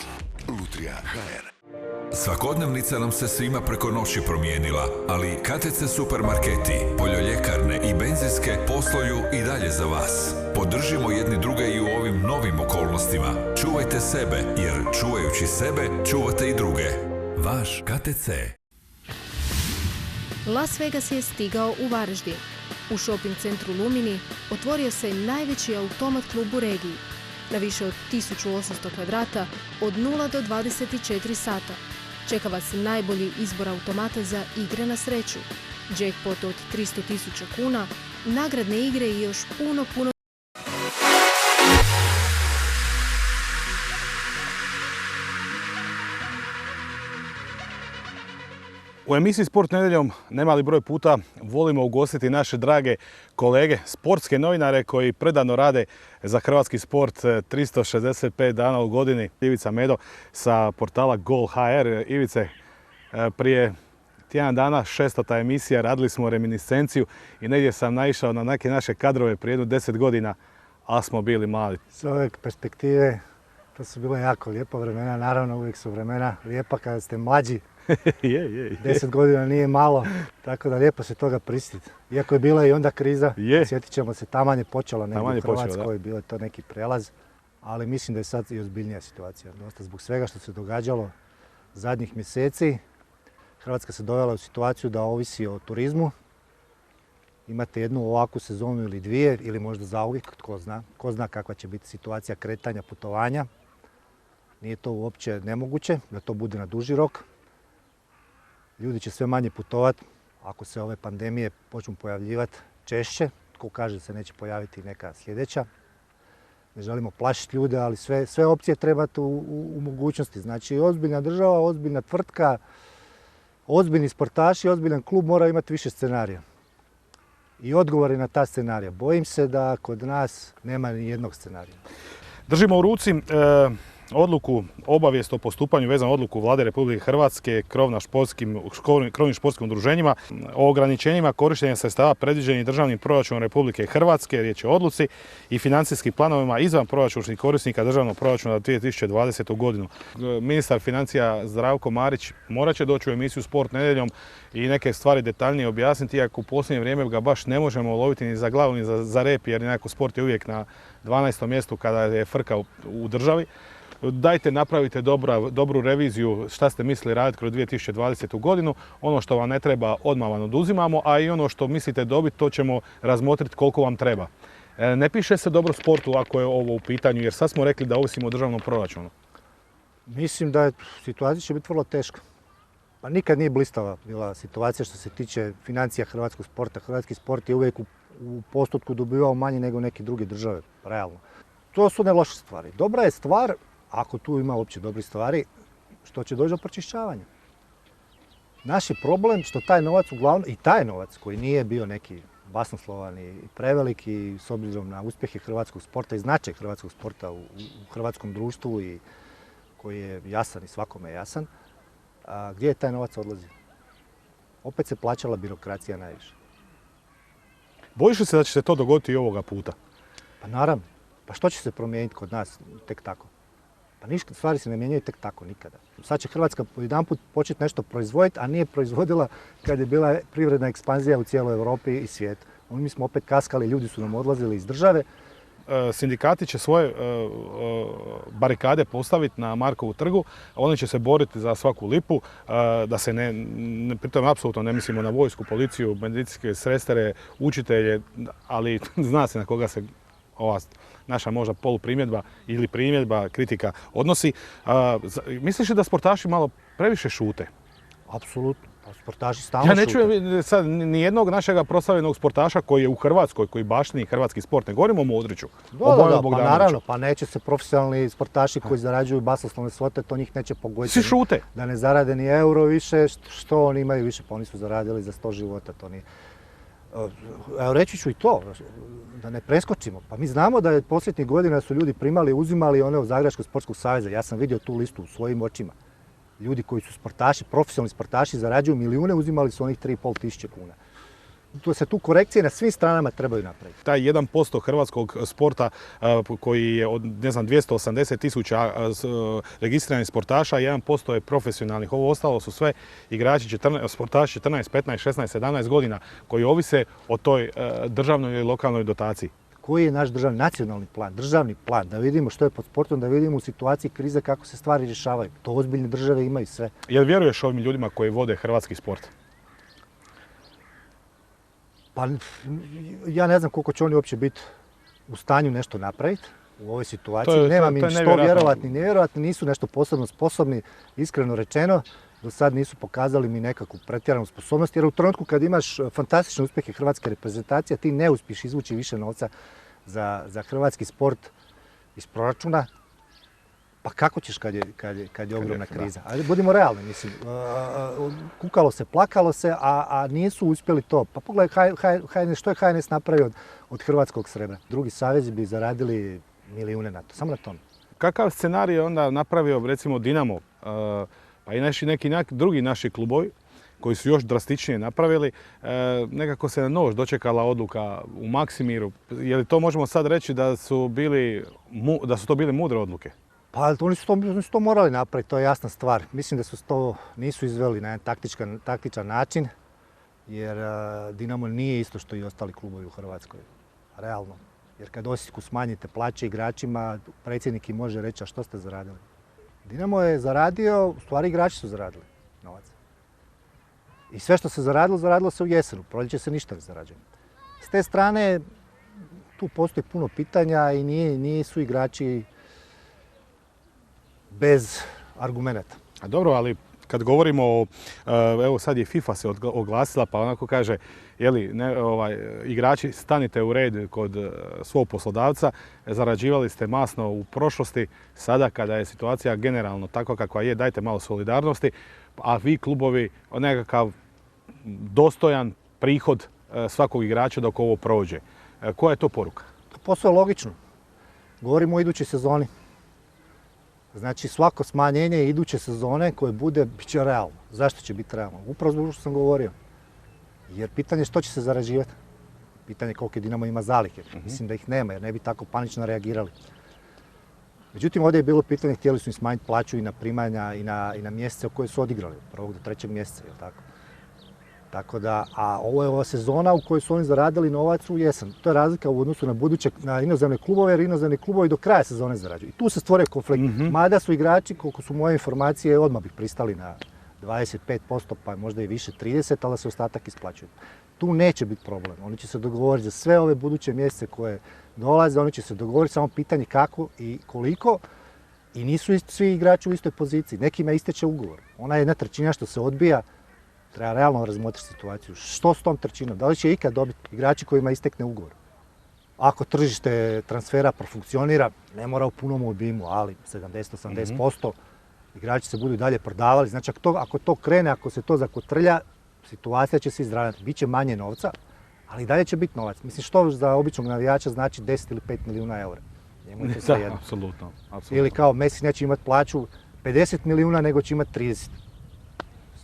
Lutrija HR. Svakodnevnica nam se svima preko noći promijenila, ali KTC supermarketi, poljoljekarne i benzinske posluju i dalje za vas. Podržimo jedni druge i u ovim novim okolnostima. Čuvajte sebe, jer čuvajući sebe, čuvate i druge. Vaš KTC. Las Vegas je stigao u Varaždin. U shopping centru Lumini otvorio se najveći automat klub u regiji. Na više od 1800 kvadrata od 0 do 24 sata. Čeka vas najbolji izbor automata za igre na sreću. Jackpot od 300.000 kuna, nagradne igre i još puno U emisiji Sport nedjeljom nemali broj puta volimo ugostiti naše drage kolege, sportske novinare koji predano rade za hrvatski sport 365 dana u godini. Ivica Medo sa portala Gol.hr. Ivice, prije tjedan dana 600. emisija, radili smo reminiscenciju i negdje sam naišao na neke naše kadrove prije jedno 10 godina, a smo bili mali. S ove perspektive to su bila jako lijepa vremena, naravno uvijek su vremena lijepa kada ste mlađi. 10 godina nije malo, tako da lijepo se toga prisjetiti. Iako je bila i onda kriza, sjetit ćemo se, taman je počelo negdje u Hrvatskoj, bilo je to neki prelaz, ali mislim da je sad i ozbiljnija situacija. Dosta zbog svega što se događalo zadnjih mjeseci, Hrvatska se dovela u situaciju da ovisi o turizmu. Imate jednu ovakvu sezonu ili dvije, ili možda zauvijek, tko zna kakva će biti situacija kretanja, putovanja. Nije to uopće nemoguće da to bude na duži rok. Ljudi će sve manje putovati ako se ove pandemije počnu pojavljivati češće. Tko kaže da se neće pojaviti neka sljedeća. Ne želimo plašiti ljude, ali sve opcije trebate u mogućnosti. Znači ozbiljna država, ozbiljna tvrtka, ozbiljni sportaši, ozbiljan klub mora imati više scenarija. I odgovori na ta scenarija. Bojim se da kod nas nema ni jednog scenarija. Držimo u ruci odluku, obavijest o postupanju vezano odluku Vlade Republike Hrvatske krovnim športskim udruženjima o ograničenjima korištenja sredstava predviđenih državnim proračunom Republike Hrvatske, riječ je o odluci, i financijskim planovima izvan proračunskih korisnika državnog proračuna za 2020. godinu. Ministar financija Zdravko Marić morat će doći u emisiju Sport nedjeljom i neke stvari detaljnije objasniti, iako u posljednje vrijeme ga baš ne možemo loviti ni za glavu ni za rep, jer nekako sport je uvijek na 12. mjestu kada je frka u državi. Dajte, napravite dobru reviziju šta ste mislili raditi kroz 2020. godinu. Ono što vam ne treba odmah vam oduzimamo, a i ono što mislite dobiti to ćemo razmotriti koliko vam treba. Ne piše se dobro sportu ako je ovo u pitanju, jer sad smo rekli da ovisimo o državnom proračunu. Mislim da situacija će biti vrlo teška. Pa nikad nije blistava bila situacija što se tiče financija hrvatskog sporta. Hrvatski sport je uvijek u postotku dobivao manje nego neke druge države, realno. To su ne loše stvari. Dobra je stvar, ako tu ima uopće dobrih stvari, što će doći do pročišćavanja. Naš je problem što taj novac uglavnom, i taj novac koji nije bio neki basnoslovan i preveliki s obzirom na uspjehe hrvatskog sporta i značaj hrvatskog sporta u hrvatskom društvu i koji je jasan i svakome jasan, gdje je taj novac odlazio? Opet se plaćala birokracija najviše. Bojiš li se da će se to dogoditi i ovoga puta? Pa naravno. Pa što će se promijeniti kod nas tek tako? Pa ništa, stvari se ne mijenjaju tek tako nikada. Sad će Hrvatska jedanput početi nešto proizvoditi, a nije proizvodila kad je bila privredna ekspanzija u cijeloj Europi i svijetu. Mi smo opet kaskali, ljudi su nam odlazili iz države. Sindikati će svoje barikade postaviti na Markovu trgu, oni će se boriti za svaku lipu, da se pritom apsolutno ne mislimo na vojsku, policiju, medicinske sestre, učitelje, ali zna se na koga se ova naša možda poluprimjedba ili primjedba, kritika odnosi. Misliš li da sportaši malo previše šute? Apsolutno. Pa sportaši stalno Ja ne šute. čujem sad ni jednog našega proslavljenog sportaša koji je u Hrvatskoj, koji baštini hrvatski sport. Ne govorimo o Modriću, o Bojanu Pa Bogdanoviću. naravno, pa neće se profesionalni sportaši koji zarađuju basnoslovne svote, to njih neće pogoditi. Svi šute. Da ne zarade ni euro više, što oni imaju više, pa oni su zaradili za 100 života, to nije. Evo reći ću i to, da ne preskočimo. Pa mi znamo da je posljednjih godina su ljudi primali, uzimali one od Zagrebačkog sportskog saveza. Ja sam vidio tu listu u svojim očima. Ljudi koji su sportaši, profesionalni sportaši, zarađuju milijune, uzimali su onih 3,5 tisuće kuna. Tu korekcije na svim stranama trebaju napraviti. Taj 1% hrvatskog sporta koji je od, ne znam, 280.000 registriranih sportaša, 1% je profesionalnih. Ovo ostalo su sve igrači, sportaši 14, 15, 16, 17 godina koji ovise o toj državnoj ili lokalnoj dotaciji. Koji je naš nacionalni plan, državni plan, da vidimo što je pod sportom, da vidimo u situaciji krize kako se stvari rješavaju. To ozbiljne države imaju sve. Jel vjeruješ ovim ljudima koji vode hrvatski sport? Pa ja ne znam koliko će oni uopće biti u stanju nešto napraviti u ovoj situaciji. Nemam im što vjerovatni, nevjerovatni, nisu nešto posebno sposobni, iskreno rečeno. Do sad nisu pokazali mi nekakvu pretjeranu sposobnost, jer u trenutku kad imaš fantastične uspjehe hrvatske reprezentacije, ti ne uspiješ izvući više novca za hrvatski sport iz proračuna. Pa kako ćeš kad je ogromna kriza? Ajde, budimo realni, mislim. Kukalo se, plakalo se, a nisu uspjeli to. Pa pogledaj što je HNS napravio od hrvatskog srebra. Drugi savezi bi zaradili milijune na to, samo na tome. Kakav scenarij je onda napravio, recimo, Dinamo, pa i neki drugi naši klubovi koji su još drastičnije napravili, nekako se na nož dočekala odluka u Maksimiru. Je li to možemo sad reći da su to bile mudre odluke? Pa oni su to morali napraviti, to je jasna stvar. Mislim da su to nisu izveli na jedan taktičan način, jer Dinamo nije isto što i ostali klubovi u Hrvatskoj. Realno. Jer kad Osijeku smanjite plaće igračima, predsjednik im može reći a što ste zaradili. Dinamo je zaradio, u stvari igrači su zaradili novac. I sve što se zaradilo, zaradilo se u jesenu. Proljeće se ništa ne zarađuje. S te strane, tu postoji puno pitanja i nisu igrači bez argumenata. A dobro, ali kad govorimo evo sad je FIFA se oglasila pa onako kaže, igrači stanite u red kod svog poslodavca, zarađivali ste masno u prošlosti, sada kada je situacija generalno takva kakva je, dajte malo solidarnosti, a vi klubovi nekakav dostojan prihod svakog igrača dok ovo prođe. Koja je to poruka? To posve logično. Govorimo o idućoj sezoni. Znači svako smanjenje iduće sezone koje bude, bit će realno. Zašto će biti realno? Upravo zbog što sam govorio. Jer pitanje je što će se zarađivati. Pitanje koliko Dinamo ima zalihe. Mislim da ih nema jer ne bi tako panično reagirali. Međutim, ovdje je bilo pitanje, htjeli su im smanjiti plaću i na primanja i na mjesece u koje su odigrali. Od 1. do 3. mjeseca, jel tako? Tako da, a ovo je ova sezona u kojoj su oni zaradili novac u jesen. To je razlika u odnosu na inozemne klubove, jer inozemni klubovi do kraja sezone zarađuju. I tu se stvorio konflikt. Mada su igrači, koliko su moje informacije, odmah bi pristali na 25%, pa možda i više 30%, ali se ostatak isplaćuju. Tu neće biti problem. Oni će se dogovoriti za sve ove buduće mjesece koje dolaze, oni će se dogovoriti samo pitanje kako i koliko. I nisu svi igrači u istoj poziciji. Nekima isteče ugovor. Ona je 1/3 što se odbija. Treba realno razmotriti situaciju. Što s tom trećinom? Da li će ikad dobiti igrači kojima istekne ugovor? Ako tržište transfera profunkcionira, ne mora u punom obimu, ali 70-80%, igrači se budu i dalje prodavali. Znači ako to krene, ako se to zakotrlja, situacija će se izravnati. Biće manje novca, ali i dalje će biti novac. Mislim, što za običnog navijača znači 10 ili 5 milijuna eura? Njemu je to svejedno. Apsolutno. Ili kao Messi neće imati plaću 50 milijuna, nego će imati 30.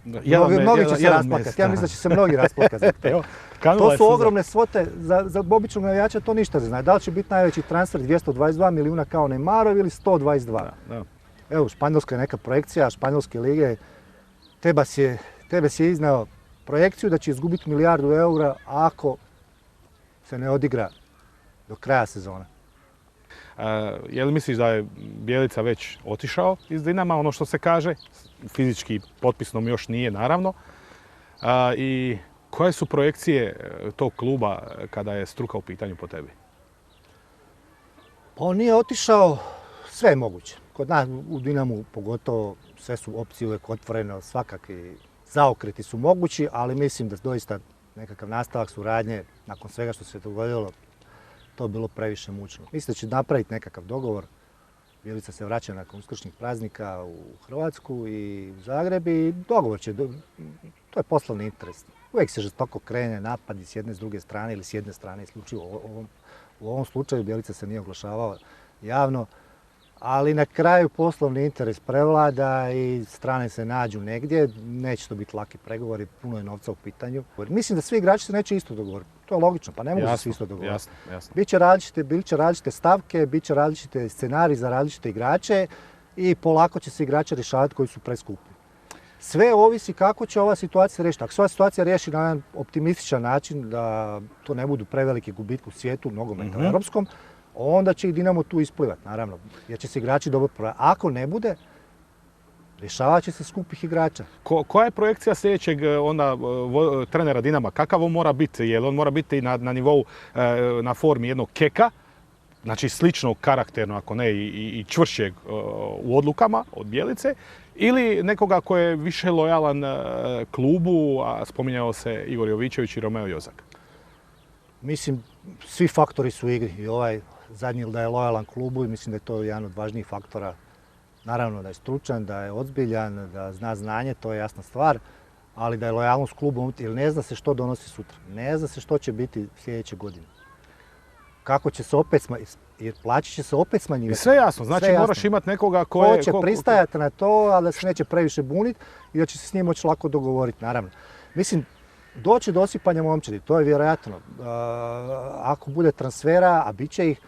Mnogi će se rasplakati. Ja mislim da će se mnogi rasplakati. To su ogromne svote. Za običnog navijača to ništa ne zna. Da li će biti najveći transfer 222 milijuna kao Neymarov ili 122? Evo, Španjolska je neka projekcija, Španjolske lige. Tebas je iznao projekciju da će izgubiti 1 milijardu eura ako se ne odigra do kraja sezona. Je li misliš da je Bjelica već otišao iz Dinama, ono što se kaže? Fizički potpisnom još nije, naravno. I koje su projekcije tog kluba kada je struka u pitanju po tebi? Pa on nije otišao, sve je moguće. Kod nas u Dinamu pogotovo sve su opcije uvijek otvorene, zaokreti su mogući, ali mislim da doista nekakav nastavak suradnje nakon svega što se dogodilo, to je bilo previše mučno. Mislim da će napraviti nekakav dogovor. Bjelica se vraća nakon uskršnjih praznika u Hrvatsku i u Zagreb i dogovor će, to je poslovni interes. Uvijek se žestoko krene napadi s jedne, s druge strane ili s jedne strane isključivo. U ovom slučaju Bjelica se nije oglašavao javno, ali na kraju poslovni interes prevlada i strane se nađu negdje. Neće to biti laki pregovori, puno je novca u pitanju. Mislim da svi igrači se neće isto dogovoriti. To je logično, pa ne mogu se svi isto dogovoriti. Jasno. Biće različite stavke, biće različite scenariji za različite igrače i polako će se igrači rješavati koji su preskupi. Sve ovisi kako će ova situacija riješiti. Ako se ova situacija riješi na jedan optimističan način, da to ne budu prevelike gubitke u svijetu, nogometu europskom, onda će i Dinamo tu isplivati, naravno, jer će se igrači dobro provati. Ako ne bude, rješavat će se skupih igrača. Koja je projekcija sljedećeg trenera Dinama? Kakav on mora biti? Jel on mora biti na nivou, na formi jednog Keka, znači sličnog karakterno, ako ne i čvršćeg u odlukama od Bjelice, ili nekoga ko je više lojalan klubu, a spominjao se Igor Jovičević i Romeo Jozak? Mislim, svi faktori su u igri i ovaj zadnji da je lojalan klubu i mislim da je to jedan od važnijih faktora. Naravno da je stručan, da je ozbiljan, da zna znanje, to je jasna stvar, ali da je lojalnost klubu, jer ne zna se što donosi sutra, ne zna se što će biti sljedeće godine. Kako će se opet smanjiti, jer plaće će se opet smanjivati. I sve jasno, znači moraš imati nekoga ko će pristajati na to, ali da se neće previše buniti i da će se s njim moći lako dogovoriti, naravno. Mislim, doći do osipanja momčadi, to je vjerojatno. Ako bude transfera, a bit će ih,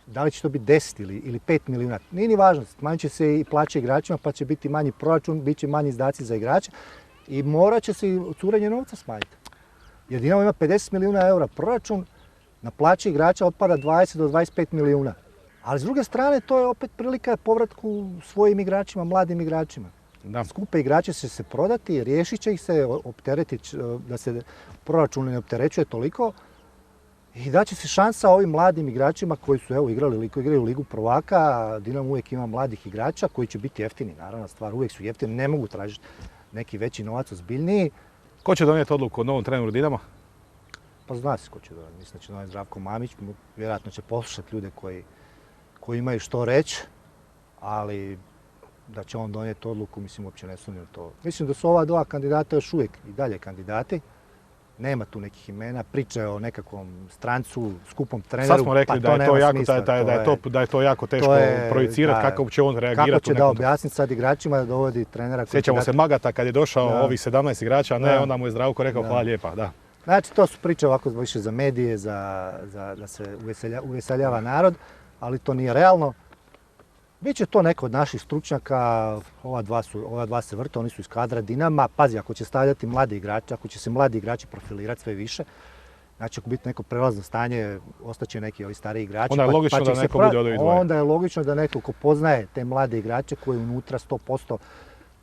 da li će to biti 10 ili 5 milijuna, nije ni važno. Smanjit će se i plaće igračima, pa će biti manji proračun, bit će manji izdaci za igrače i morat će se i curenje novca smanjiti. Jer Dinamo ima 50 milijuna eura proračun, na plaće igrača otpada 20 do 25 milijuna. Ali s druge strane, to je opet prilika povratku svojim igračima, mladim igračima. Da. Skupe igrače će se prodati, riješit će ih se, opteretiti, da se proračun ne opterećuje toliko i daće se šansa ovim mladim igračima koji su igraju Ligu prvaka. Dinamo uvijek ima mladih igrača koji će biti jeftini, naravno stvar, uvijek su jeftini, ne mogu tražiti neki veći novac, ozbiljniji. Ko će donijeti odluku o novom treneru Dinama? Pa zna se ko će donijeti, mislim da će donijeti Zdravko Mamić, vjerojatno će poslušati ljude koji imaju što reći, ali da će on donijeti odluku, mislim, uopće ne sumnjam to. Mislim da su ova dva kandidata još uvijek i dalje kandidati. Nema tu nekih imena, priče o nekakvom strancu, skupom treneru. Sad smo rekli da je to jako teško projicirati, kako će on reagirati. Kako će da objasniti sad igračima da dovodi trenera. Sjećamo se Magata kad je došao ovih 17 igrača, onda mu je Zdravko rekao hvala lijepa. Da. Znači, to su priče ovako više za medije, da se uveseljava narod, ali to nije realno. Biće to neko od naših stručnjaka, ova dva se vrte, oni su iz kadra Dinama. Pazi, ako će stavljati mladi igrači, ako će se mladi igrači profilirati sve više, znači ako biti neko prelazno stanje, ostaće neki ovi stariji igrači. Onda je logično da neko bude od ovih dvoje. Onda je logično da neko ko poznaje te mlade igrače koji je unutra 100%,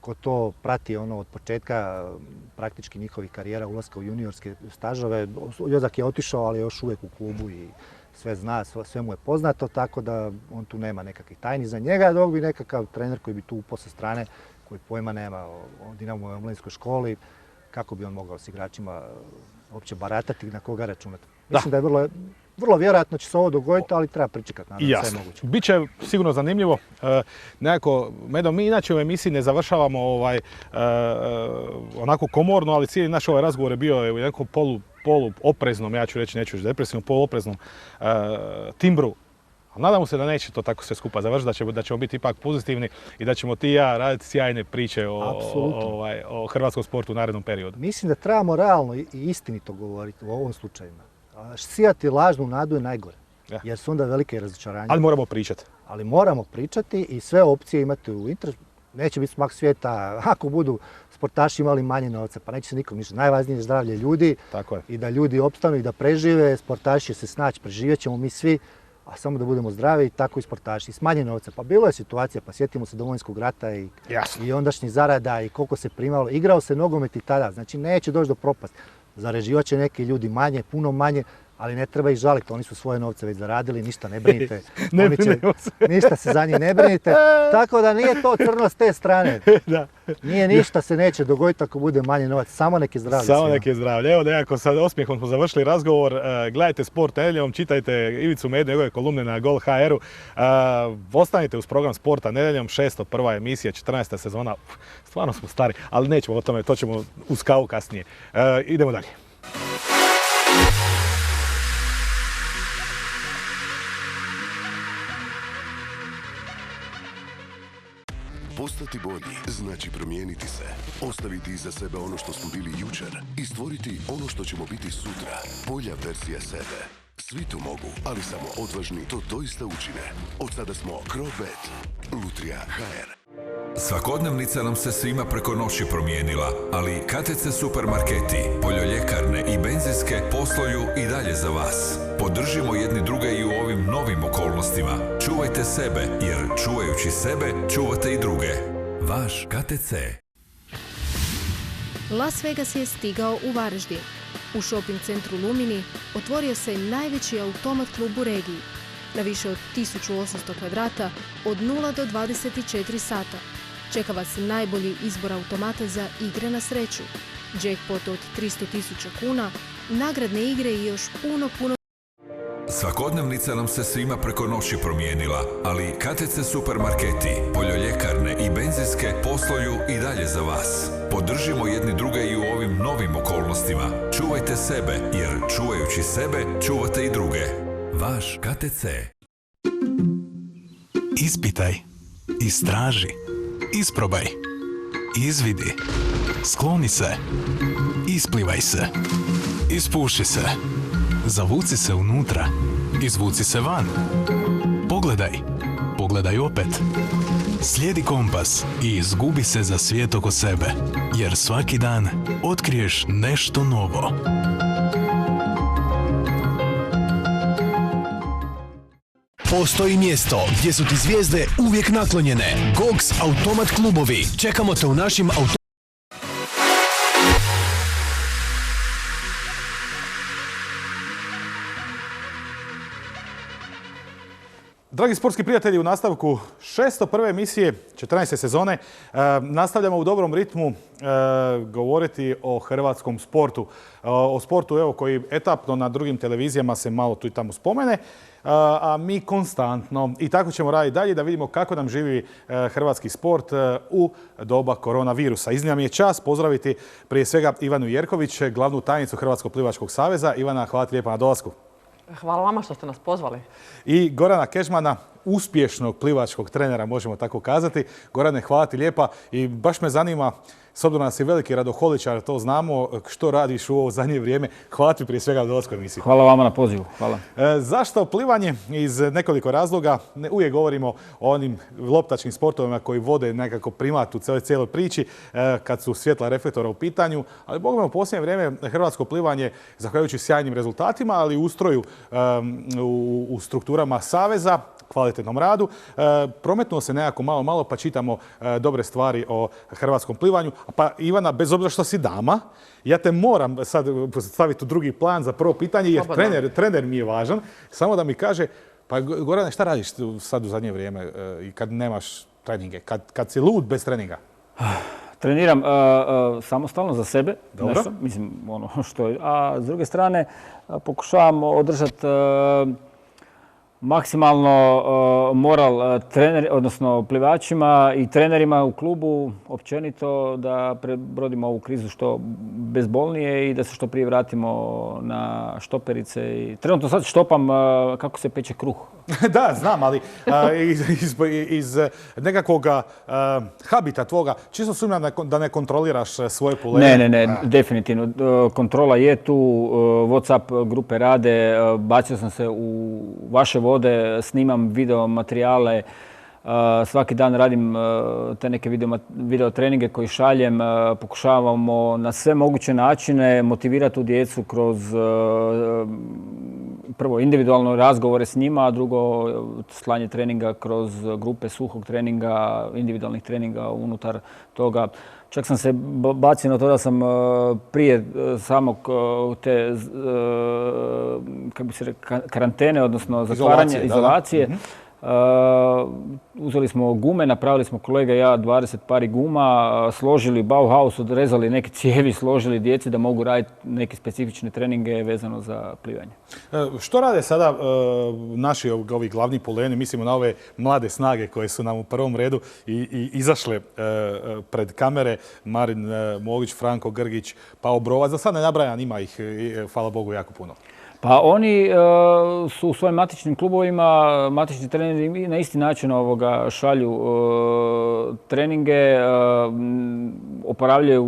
ko to prati od početka praktički njihovih karijera, ulaska u juniorske stažove. Jozak je otišao, ali je još uvijek u klubu i sve zna, sve mu je poznato, tako da on tu nema nekakvih tajni za njega, dok bi nekakav trener koji bi tu upao sa strane, koji pojma nema o Dinamovoj omladinskoj školi, kako bi on mogao s igračima uopće baratati i na koga računati. Mislim da je vrlo vjerojatno će se ovo dogoditi, ali treba pričekati, naravno, sve je moguće. Biće sigurno zanimljivo. Medo, mi inače u emisiji ne završavamo onako komorno, ali cijeli naš ovaj razgovor je bio u nekom polu opreznom, ja ću reći, neću reći depresivnom, poluopreznom timbru. Nadamo se da neće to tako sve skupa završiti, da ćemo biti ipak pozitivni i da ćemo ti i ja raditi sjajne priče o hrvatskom sportu u narednom periodu. Mislim da trebamo realno i istinito govoriti u ovom slučajima. Sijati lažnu nadu je najgore, jer su onda velike razočaranje. Ali moramo pričati. Ali moramo pričati i sve opcije imati u interesu. Neće biti smak svijeta ako budu sportaši imali manje novca, pa neće se nikom ništa. Najvažnije je zdravlje ljudi i da ljudi opstanu i da prežive. Sportaši će se snaći, preživjet ćemo mi svi, a samo da budemo zdravi i tako i sportaši. I s manje novca. Pa bilo je situacija, pa sjetimo se Domovinskog rata i ondašnjih zarada i koliko se primalo. Igrao se nogomet i tada, znači neće doći do propasti. Zarađivat će neki ljudi manje, puno manje, ali ne treba ih žaliti, oni su svoje novce već zaradili, ništa ne brinite. Ne Oni će- brinemo se. ništa se za njih ne brinite, tako da nije to crno s te strane. Da. Nije ništa se neće dogoditi ako bude manje novac, samo neki zdravlje. Samo svima. neke zdravlje. Evo nekako sa osmijehom smo završili razgovor. Gledajte Sport nedjeljom, čitajte Ivicu Medu, njegove kolumne na Gol HR-u. Ostanite uz program Sporta nedjeljom, 601. emisija, 14. sezona. Stvarno smo stari, ali nećemo o tome, to ćemo uz kavu kasnije. Idemo dalje. Postati bolji znači promijeniti se. Ostaviti iza sebe ono što smo bili jučer i stvoriti ono što ćemo biti sutra. Bolja verzija sebe. Svi to mogu, ali samo odvažni to doista učine. Od sada smo Crobet, Lutrija HR. Svakodnevnica nam se svima preko noći promijenila, ali KTC supermarketi, poljoljekarne i benzinske posluju i dalje za vas. Podržimo jedni druge i u ovim novim okolnostima. Čuvajte sebe, jer čuvajući sebe, čuvate i druge. Vaš KTC. Las Vegas je stigao u Varaždin. U shopping centru Lumini otvorio se najveći automat klub u regiji. Na više od 1800 kvadrata od 0 do 24 sata. Čeka vas najbolji izbor automata za igre na sreću. Jackpot od 300.000 kuna, nagradne igre i još puno Svakodnevnica nam se svima preko noći promijenila, ali KTC supermarketi, poljoljekarne i benzinske posluju i dalje za vas. Podržimo jedni druge i u ovim novim okolnostima. Čuvajte sebe, jer čuvajući sebe, čuvate i druge. Vaš KTC. Ispitaj, istraži, isprobaj, izvidi, skloni se, isplivaj se, ispuši se, zavuci se unutra, izvuci se van. Pogledaj, pogledaj opet. Slijedi kompas i izgubi se za svijet oko sebe, jer svaki dan otkriješ nešto novo. Postoji mjesto gdje su ti zvijezde uvijek naklonjene. Gogs Automat klubovi. Čekamo te u našim Dragi sportski prijatelji, u nastavku 601. emisije 14. sezone nastavljamo u dobrom ritmu govoriti o hrvatskom sportu. O sportu evo, koji etapno na drugim televizijama se malo tu i tamo spomene, a mi konstantno. I tako ćemo raditi dalje da vidimo kako nam živi hrvatski sport u doba koronavirusa. Iznimna mi je čast pozdraviti prije svega Ivanu Jerković, glavnu tajnicu Hrvatskog plivačkog saveza. Ivana, hvala ti lijepa na dolasku. Hvala vama što ste nas pozvali. I Gorana Kežmana, uspješnog plivačkog trenera, možemo tako kazati. Gorane, hvala ti lijepa i baš me zanima, s obzirom da si veliki radoholičar, to znamo, što radiš u ovo zadnje vrijeme. Hvala ti prije svega na dolasku emisiju. Hvala vama na pozivu. Hvala. Zašto plivanje? Iz nekoliko razloga. Uvijek govorimo o onim loptačkim sportovima koji vode nekako primat u cijeloj priči kad su svjetla reflektora u pitanju. Ali bogme u posljednje vrijeme hrvatsko plivanje, zahvaljujući sjajnim rezultatima, ali i ustroju u strukturama saveza, kvalitetnom radu, prometnuo se nekako malo pa čitamo dobre stvari o hrvatskom plivanju. Pa Ivana, bez obzira što si dama, ja te moram sad staviti u drugi plan za prvo pitanje, jer trener mi je važan. Samo da mi kaže, pa Gorane, šta radiš sad u zadnje vrijeme i kad nemaš treninge, kad si lud bez treninga? Treniram samostalno za sebe. Dobro. Nešto, mislim, ono što je. A s druge strane, pokušavam održati maksimalno moral odnosno plivačima i trenerima u klubu općenito da prebrodimo ovu krizu što bezbolnije i da se što prije vratimo na štoperice. I trenutno sad štopam kako se peče kruh. Da, znam, ali iz nekakvog habita tvoga, čisto sumnjam da ne kontroliraš svoje pulene. Ne, definitivno. Kontrola je tu, WhatsApp grupe rade, bacio sam se u vaše vode, snimam video materijale, svaki dan radim te neke video treninge koji šaljem, pokušavamo na sve moguće načine motivirati tu djecu kroz prvo individualno razgovore s njima, a drugo slanje treninga kroz grupe suhog treninga, individualnih treninga unutar toga. Čak sam se bacio na to da sam prije samog te kako bi se rekao, karantene, odnosno zatvaranja, izolacije, uzeli smo gume, napravili smo kolega i ja 20 pari guma, složili Bauhaus, odrezali neke cijevi, složili djeci da mogu raditi neke specifične treninge vezano za plivanje. Što rade sada naši ovi glavni poleni, mislimo na ove mlade snage koje su nam u prvom redu i izašle pred kamere, Marin Mogić, Franko Grgić, Pao Brovac, za sad ne nabrajam, ima ih, hvala Bogu, jako puno. Pa oni su u svojim matičnim klubovima, matični treneri na isti način šalju treninge, oporavljaju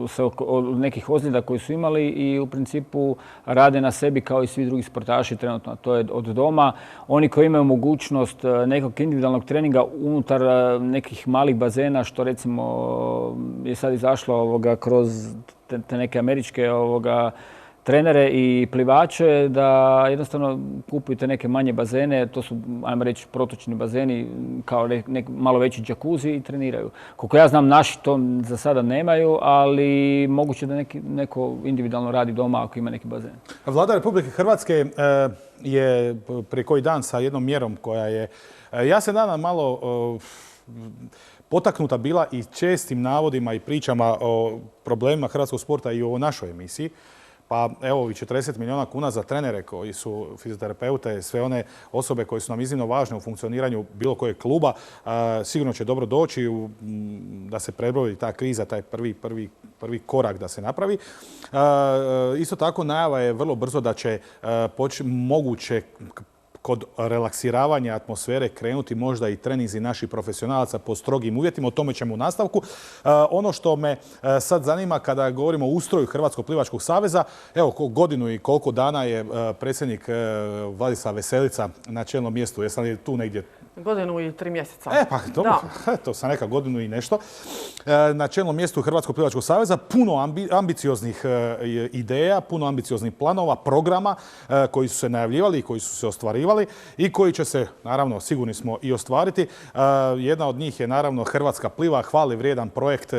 se od nekih ozljeda koji su imali i u principu rade na sebi kao i svi drugi sportaši trenutno. To je od doma. Oni koji imaju mogućnost nekog individualnog treninga unutar nekih malih bazena, što recimo je sad izašlo kroz te neke američke trenere i plivače, da jednostavno kupuju te neke manje bazene, to su, ajmo reći, protočni bazeni, kao malo veći džakuzi i treniraju. Koliko ja znam, naši to za sada nemaju, ali moguće da neko individualno radi doma ako ima neki bazen. Vlada Republike Hrvatske je prije koji dan sa jednom mjerom koja je, ja se nadam, malo potaknuta bila i čestim navodima i pričama o problemima hrvatskog sporta i o našoj emisiji. Pa evo i 40 milijuna kuna za trenere koji su fizioterapeute, sve one osobe koje su nam iznimno važne u funkcioniranju bilo kojeg kluba, sigurno će dobro doći da se prebrodi ta kriza, taj prvi korak da se napravi. Isto tako najava je vrlo brzo da će moguće kod relaksiravanja atmosfere krenuti možda i treninzi naših profesionalaca po strogim uvjetima. O tome ćemo u nastavku. Ono što me sad zanima kada govorimo o ustroju Hrvatskog plivačkog saveza, evo godinu i koliko dana je predsjednik Vladislav Veselica na čelnom mjestu. Jesam li tu negdje? Godinu i 3 mjeseca. Pa dobro, to sam neka godinu i nešto. Na čelnom mjestu Hrvatskog plivačkog saveza puno ambicioznih ideja, puno ambicioznih planova, programa koji su se najavljivali i koji su se ostvarivali i koji će se, naravno, sigurni smo i ostvariti. Jedna od njih je, naravno, Hrvatska pliva, hvale vrijedan projekt.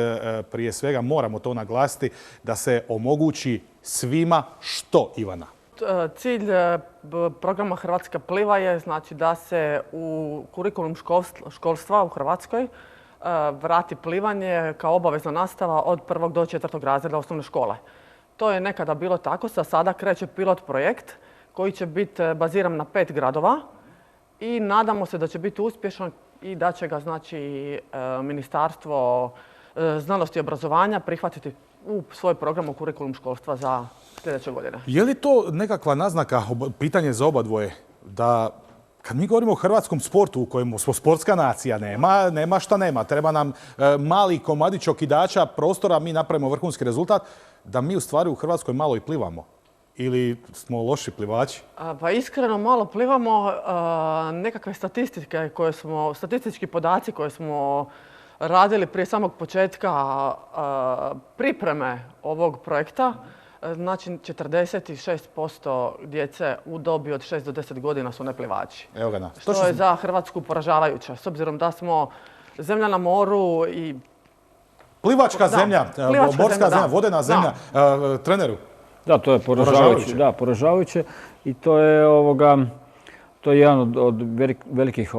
Prije svega moramo to naglasiti da se omogući svima što, Ivana? Cilj programa Hrvatska pliva je znači da se u kurikulum školstva u Hrvatskoj vrati plivanje kao obavezna nastava od 1. do 4. razreda osnovne škole. To je nekada bilo tako, sada kreće pilot projekt koji će biti baziran na 5 gradova i nadamo se da će biti uspješan i da će ga znači Ministarstvo znanosti i obrazovanja prihvatiti u svoj program u kurikulum školstva za sljedeće godine. Je li to nekakva naznaka, pitanje za oba dvoje, da kad mi govorimo o hrvatskom sportu u kojem smo sportska nacija, nema šta nema, treba nam mali komadić okidača prostora, mi napravimo vrhunski rezultat, da mi u stvari u Hrvatskoj malo i plivamo? Ili smo loši plivači? Pa iskreno malo plivamo. Nekakve statistike statistički podaci koje smo radili prije samog početka pripreme ovog projekta, znači 46% djece u dobi od 6 do 10 godina su neplivači. Evo ga na. Što je za Hrvatsku poražavajuće, s obzirom da smo zemlja na moru i... Plivačka zemlja, morska zemlja, vodena zemlja. Treneru? Da, to je poražavajuće i to je jedan od velikih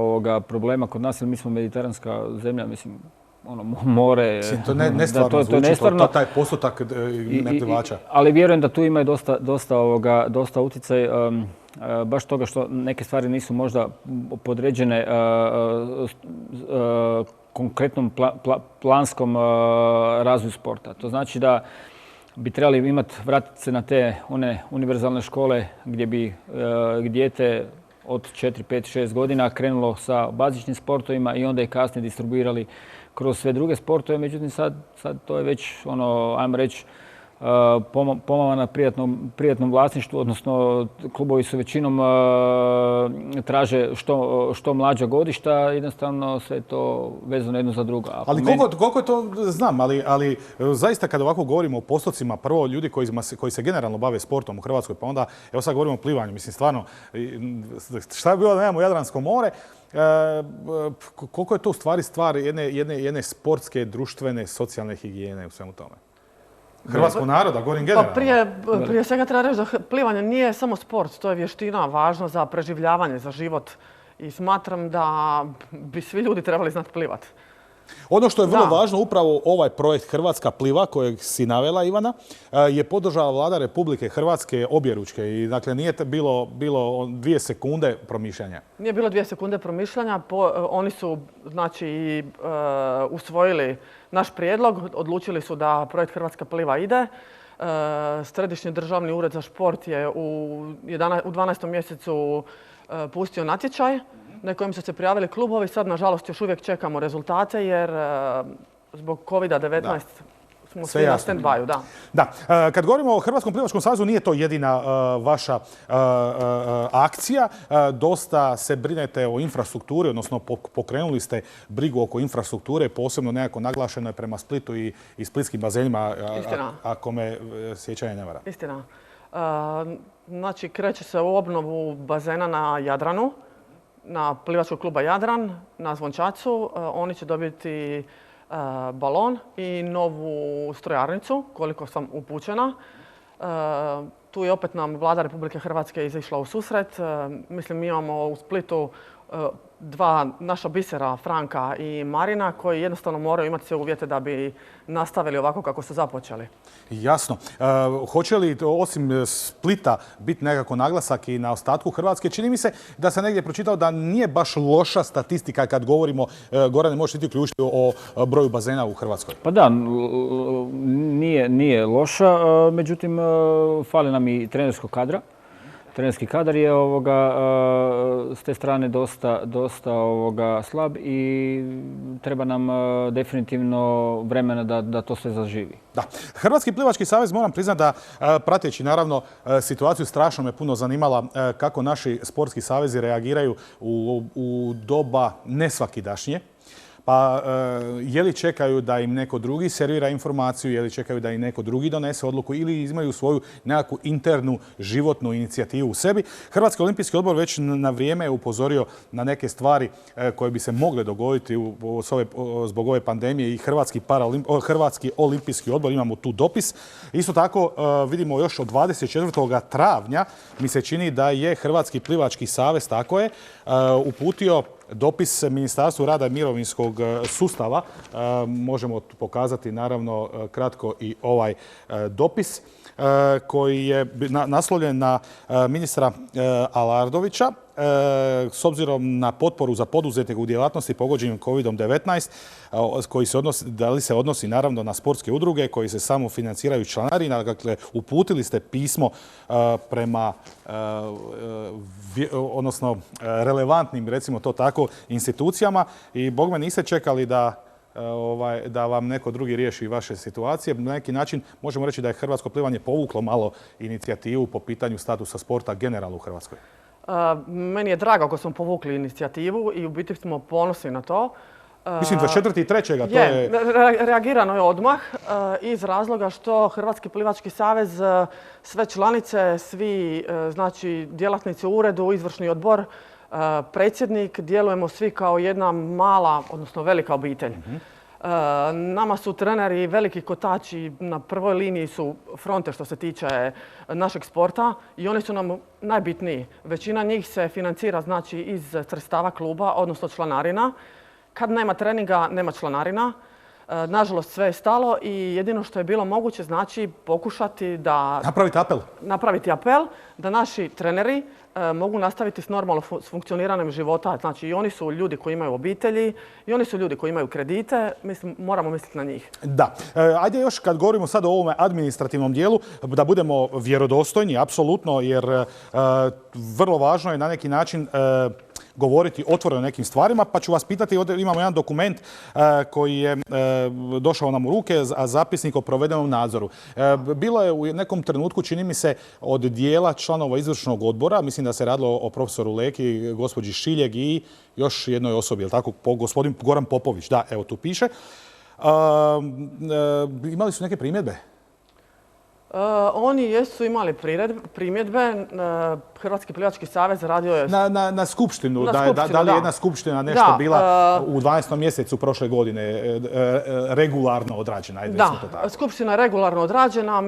problema kod nas, jer mi smo mediteranska zemlja, mislim, more. To nestvarno zvuči, taj postotak neplivača. Ali vjerujem da tu ima i dosta utjecaj, baš toga što neke stvari nisu možda podređene konkretnom planskom razvoju sporta. To znači da bi trebali vratiti se na te one univerzalne škole gdje bi dijete od 4, 5, 6 godina krenulo sa bazičnim sportovima i onda i kasnije distribuirali kroz sve druge sportove. Međutim, sad to je već, ajmo reći, pomala na privatnom vlasništvu, odnosno klubovi su većinom traže što mlađa godišta, jednostavno sve to vezano jedno za drugo. Ali koliko je to znam, ali zaista kada ovako govorimo o postocima, prvo ljudi koji se generalno bave sportom u Hrvatskoj, pa onda, evo sad govorimo o plivanju, mislim stvarno, šta je bilo da nemamo Jadransko more, koliko je to u stvar jedne sportske, društvene, socijalne higijene u svemu tome? Hrvatskog naroda, govorim generalno. Prije svega treba reći da plivanje nije samo sport, to je vještina važna za preživljavanje, za život. I smatram da bi svi ljudi trebali znati plivati. Ono što je vrlo važno, upravo ovaj projekt Hrvatska pliva, kojeg si navela, Ivana, je podržala Vlada Republike Hrvatske objeručke. I dakle, nije bilo 2 sekunde promišljanja. Nije bilo 2 sekunde promišljanja. Oni su znači usvojili naš prijedlog, odlučili su da projekt Hrvatska pliva ide. Središnji državni ured za šport je u 12. mjesecu pustio natječaj na kojem su se prijavili klubovi. Sad, nažalost, još uvijek čekamo rezultate jer zbog COVID-19 smo svi na stand-byu. Da. Kad govorimo o Hrvatskom plivačkom savezu, nije to jedina vaša akcija. Dosta se brinete o infrastrukturi, odnosno pokrenuli ste brigu oko infrastrukture, posebno nekako naglašeno je prema Splitu i splitskim bazenima, ako me sjećanje ne vara. Istina. Znači, kreće se u obnovu bazena na Jadranu, na plivačkog kluba Jadran, na Zvončacu. Oni će dobiti balon i novu strojarnicu, koliko sam upućena. Tu je opet nam Vlada Republike Hrvatske izišla u susret. Mislim, mi imamo u Splitu 2 naša bisera, Franka i Marina, koji jednostavno moraju imati sve uvjete da bi nastavili ovako kako su započeli. Jasno. Hoće li osim Splita biti nekako naglasak i na ostatku Hrvatske? Čini mi se da sam negdje pročitao da nije baš loša statistika kad govorimo, Gorane, možeš ti uključiti o broju bazena u Hrvatskoj? Pa da, nije loša, međutim fali nam i trenerskog kadra. Trenerski kadar je s te strane dosta slab i treba nam definitivno vremena da to sve zaživi. Da. Hrvatski plivački savez, moram priznati da prateći naravno situaciju, strašno me puno zanimala kako naši sportski savezi reagiraju u doba nesvakidašnje. Pa je li čekaju da im neko drugi servira informaciju, je li čekaju da im neko drugi donese odluku ili imaju svoju nekakvu internu životnu inicijativu u sebi. Hrvatski olimpijski odbor već na vrijeme je upozorio na neke stvari koje bi se mogle dogoditi zbog ove pandemije i Hrvatski olimpijski odbor, imamo tu dopis. Isto tako vidimo još od 24. travnja mi se čini da je Hrvatski plivački savez, tako je, uputio dopis Ministarstvu rada i mirovinskog sustava. Možemo pokazati naravno kratko i ovaj dopis koji je naslovljen na ministra Aladrovića s obzirom na potporu za poduzetnike u djelatnosti pogođenim COVID-19, da li se odnosi naravno na sportske udruge koji se samo financiraju članarina. Dakle, uputili ste pismo prema odnosno relevantnim, recimo to tako, institucijama i bogme niste čekali da vam neko drugi riješi vaše situacije. Na neki način možemo reći da je hrvatsko plivanje povuklo malo inicijativu po pitanju statusa sporta generalno u Hrvatskoj. Meni je drago ako smo povukli inicijativu i u biti smo ponosni na to. Mislim, 24.3. to je... Reagirano je odmah iz razloga što Hrvatski plivački savez, sve članice, svi znači djelatnici u uredu, izvršni odbor, predsjednik, djelujemo svi kao jedna mala, odnosno velika obitelj. Nama su treneri veliki kotači, na prvoj liniji su fronte što se tiče našeg sporta i oni su nam najbitniji. Većina njih se financira znači iz sredstava kluba, odnosno članarina. Kad nema treninga, nema članarina. Nažalost, sve je stalo i jedino što je bilo moguće znači pokušati da... Napraviti apel da naši treneri mogu nastaviti s normalno funkcioniranjem života. Znači i oni su ljudi koji imaju obitelji i oni su ljudi koji imaju kredite. Mislim, moramo misliti na njih. Da. Ajde još kad govorimo sad o ovome administrativnom dijelu, da budemo vjerodostojni, apsolutno, jer vrlo važno je na neki način govoriti otvoreno o nekim stvarima, pa ću vas pitati, ovdje imamo jedan dokument koji je došao nam u ruke, a zapisnik o provedenom nadzoru. Bilo je u nekom trenutku, čini mi se, od dijela članova izvršnog odbora, mislim da se radilo o profesoru Leki, gospođi Šiljeg i još jednoj osobi, je li tako, gospodin Goran Popović, da, evo tu piše. Imali su neke primjedbe? Oni jesu imali primjedbe. Hrvatski plivački savez radio je... Na skupštinu, da li je jedna skupština nešto bila u 12. mjesecu prošle godine regularno odrađena? Da, skupština je regularno odrađena.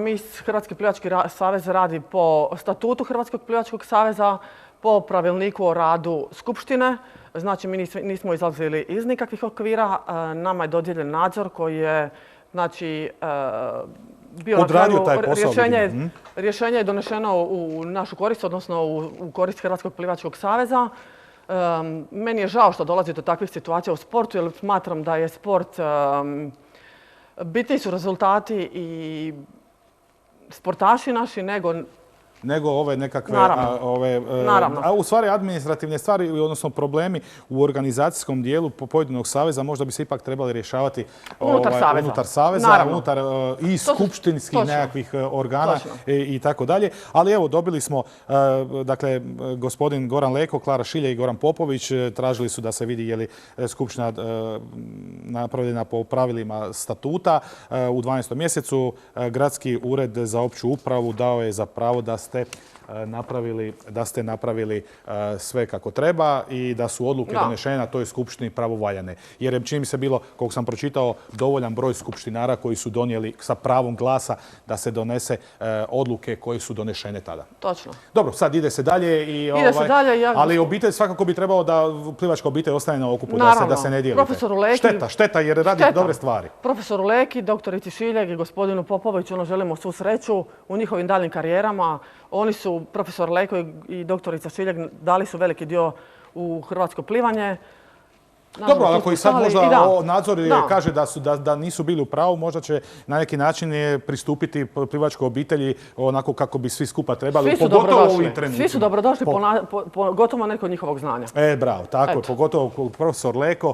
Hrvatski plivački savez radi po statutu Hrvatskog plivačkog saveza, po pravilniku o radu skupštine. Znači, mi nismo izlazili iz nikakvih okvira. Nama je dodijeljen nadzor koji je, znači, bio na kraju, rješenje je donešeno u našu korist, odnosno u korist Hrvatskog plivačkog saveza. Meni je žao što dolazi do takvih situacija u sportu, jer smatram da je sport, bitniji su rezultati i sportaši naši nego ove nekakve, Naravno. a u stvari administrativne stvari, odnosno problemi u organizacijskom dijelu pojedinog saveza možda bi se ipak trebali rješavati unutar saveza, unutar i skupštinskih nekakvih organa i tako dalje. Ali evo, dobili smo, dakle, gospodin Goran Leko, Klara Šilje i Goran Popović tražili su da se vidi je li skupština napravljena po pravilima statuta. U 12. mjesecu Gradski ured za opću upravu dao je za pravo da ste napravili sve kako treba i da su odluke donešene na toj skupštini pravovaljane. Jer je, čini mi se, bilo, koliko sam pročitao, dovoljan broj skupštinara koji su donijeli sa pravom glasa da se donese odluke koje su donešene tada. Točno. Dobro, sad ide se dalje, ali obitelj svakako bi trebalo da plivačka obitelj ostane na okupu, da se ne dijelite. Šteta jer radi dobre stvari. Profesoru Leki, doktorici Šiljeg i gospodinu Popoviću želimo svu sreću u njihovim daljim karijerama. Oni su, profesor Leko i doktorica Šiljeg, dali su veliki dio u hrvatsko plivanje. Dobro, ali ako i sad možda nadzor kaže da nisu bili u pravu, možda će na neki način pristupiti plivačkoj obitelji onako kako bi svi skupa trebali, pogotovo u ovim trenucima. Svi su dobrodošli, pogotovo neko njihovog znanja. Bravo, tako je, pogotovo profesor Leko,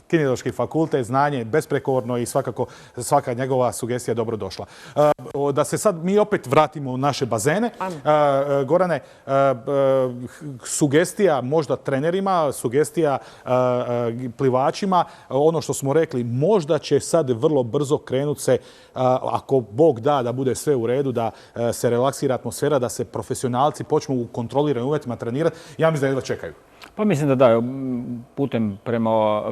Kineziološki fakultet, znanje besprekorno i svakako svaka njegova sugestija je dobrodošla. Da se sad mi opet vratimo u naše bazene. Gorane, sugestija možda trenerima, sugestija plivačima, ono što smo rekli, možda će sad vrlo brzo krenuti se, ako Bog da bude sve u redu, da se relaksira atmosfera, da se profesionalci počnu u kontroliranim uvjetima trenirati. Ja mislim da jedva čekaju. Pa mislim da putem prema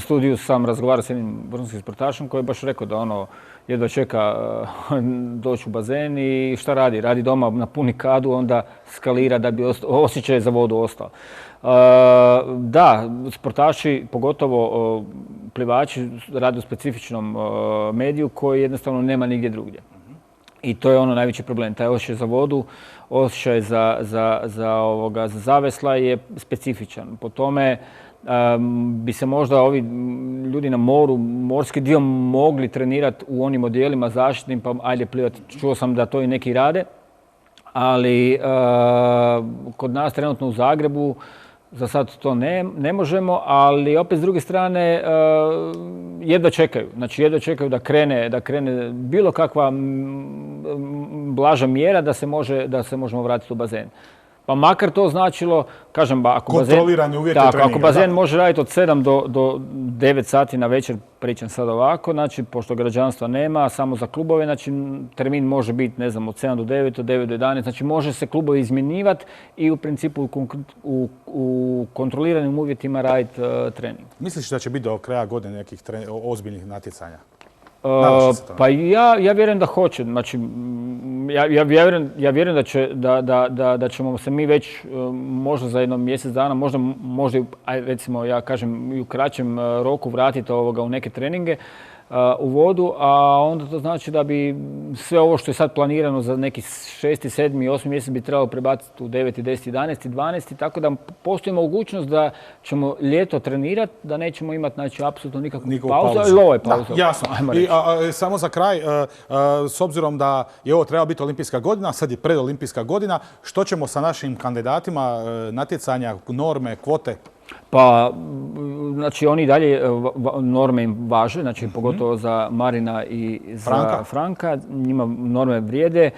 studiju sam razgovarao s jednim vrhunskim sportašem koji je baš rekao da jedva čeka doći u bazen i šta radi? Radi doma na puni kadu, onda skalira da bi osjećaj za vodu ostao. Da, sportaši, pogotovo plivači, rade u specifičnom mediju koji jednostavno nema nigdje drugdje. I to je najveći problem. Taj osjećaj za vodu, osjećaj za zavesla je specifičan. Po tome bi se možda ovi ljudi na moru, morski dio mogli trenirati u onim odijelima zaštitnim, pa ajde plivati. Čuo sam da to i neki rade, ali kod nas trenutno u Zagrebu za sad to ne možemo, ali opet s druge strane jedva čekaju. Znači jedva čekaju da krene bilo kakva blaža mjera da se možemo vratiti u bazen. Pa makar to značilo, kažem, ako bazen može raditi od 7 do 9 sati na večer, pričam sad ovako, znači pošto građanstva nema, samo za klubove, znači termin može biti, ne znam, od 7 do 9, od 9 do 11, znači može se klubovi izmjenjivati i u principu u kontroliranim uvjetima raditi trening. Misliš da će biti do kraja godine nekih ozbiljnih natjecanja? Pa ja vjerujem da hoće. Znači, ja vjerujem da ćemo se mi već možda za jedno mjesec dana, možda recimo ja kažem i u kraćem roku vratiti u neke treninge. u vodu, a onda to znači da bi sve ovo što je sad planirano za neki 6., 7., 8. mjesec bi trebalo prebaciti u 9., 10., 11., 12. Tako da postoji mogućnost da ćemo ljeto trenirati, da nećemo imati znači, apsolutno nikakvu pauzu, ali ovo je pauza. Jasno. I, samo za kraj, s obzirom da je ovo treba biti olimpijska godina, sad je predolimpijska godina, što ćemo sa našim kandidatima natjecanja, norme, kvote? Pa, znači oni dalje norme im važe, znači pogotovo za Marina i za Franka, njima norme vrijede.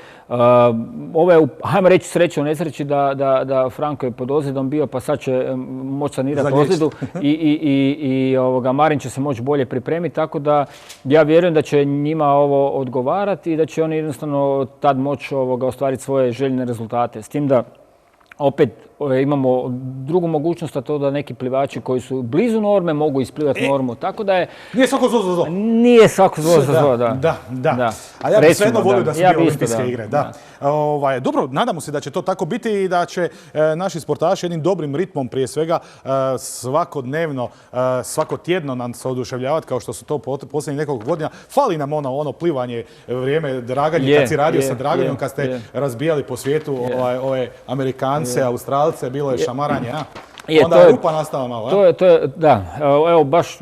Ovo je, hajmo reći sreće u nesreći da Franko je pod ozljedom bio, pa sad će moći sanirati ozljedu i Marin će se moći bolje pripremiti, tako da ja vjerujem da će njima ovo odgovarati i da će oni jednostavno tad moći ostvariti svoje željene rezultate. S tim da opet imamo drugu mogućnost, a to da neki plivači koji su blizu norme mogu isplivati normu, tako da je... Nije svako zlo za zlo. Nije svako zlo za zlo, da. Da. A ja bih svejedno volio da su bile olimpijske igre. Dobro, nadamo se da će to tako biti i da će naši sportaši jednim dobrim ritmom prije svega svakodnevno, svakotjedno nam se oduševljavati kao što su to posljednjih nekoliko godina. Fali nam ono plivanje, vrijeme draganje, kad si radio sa draganjem, kad ste razbijali po svijetu ove Amerikance, Australce, bilo je šamaranje, onda je rupa nastala malo, da. Evo, baš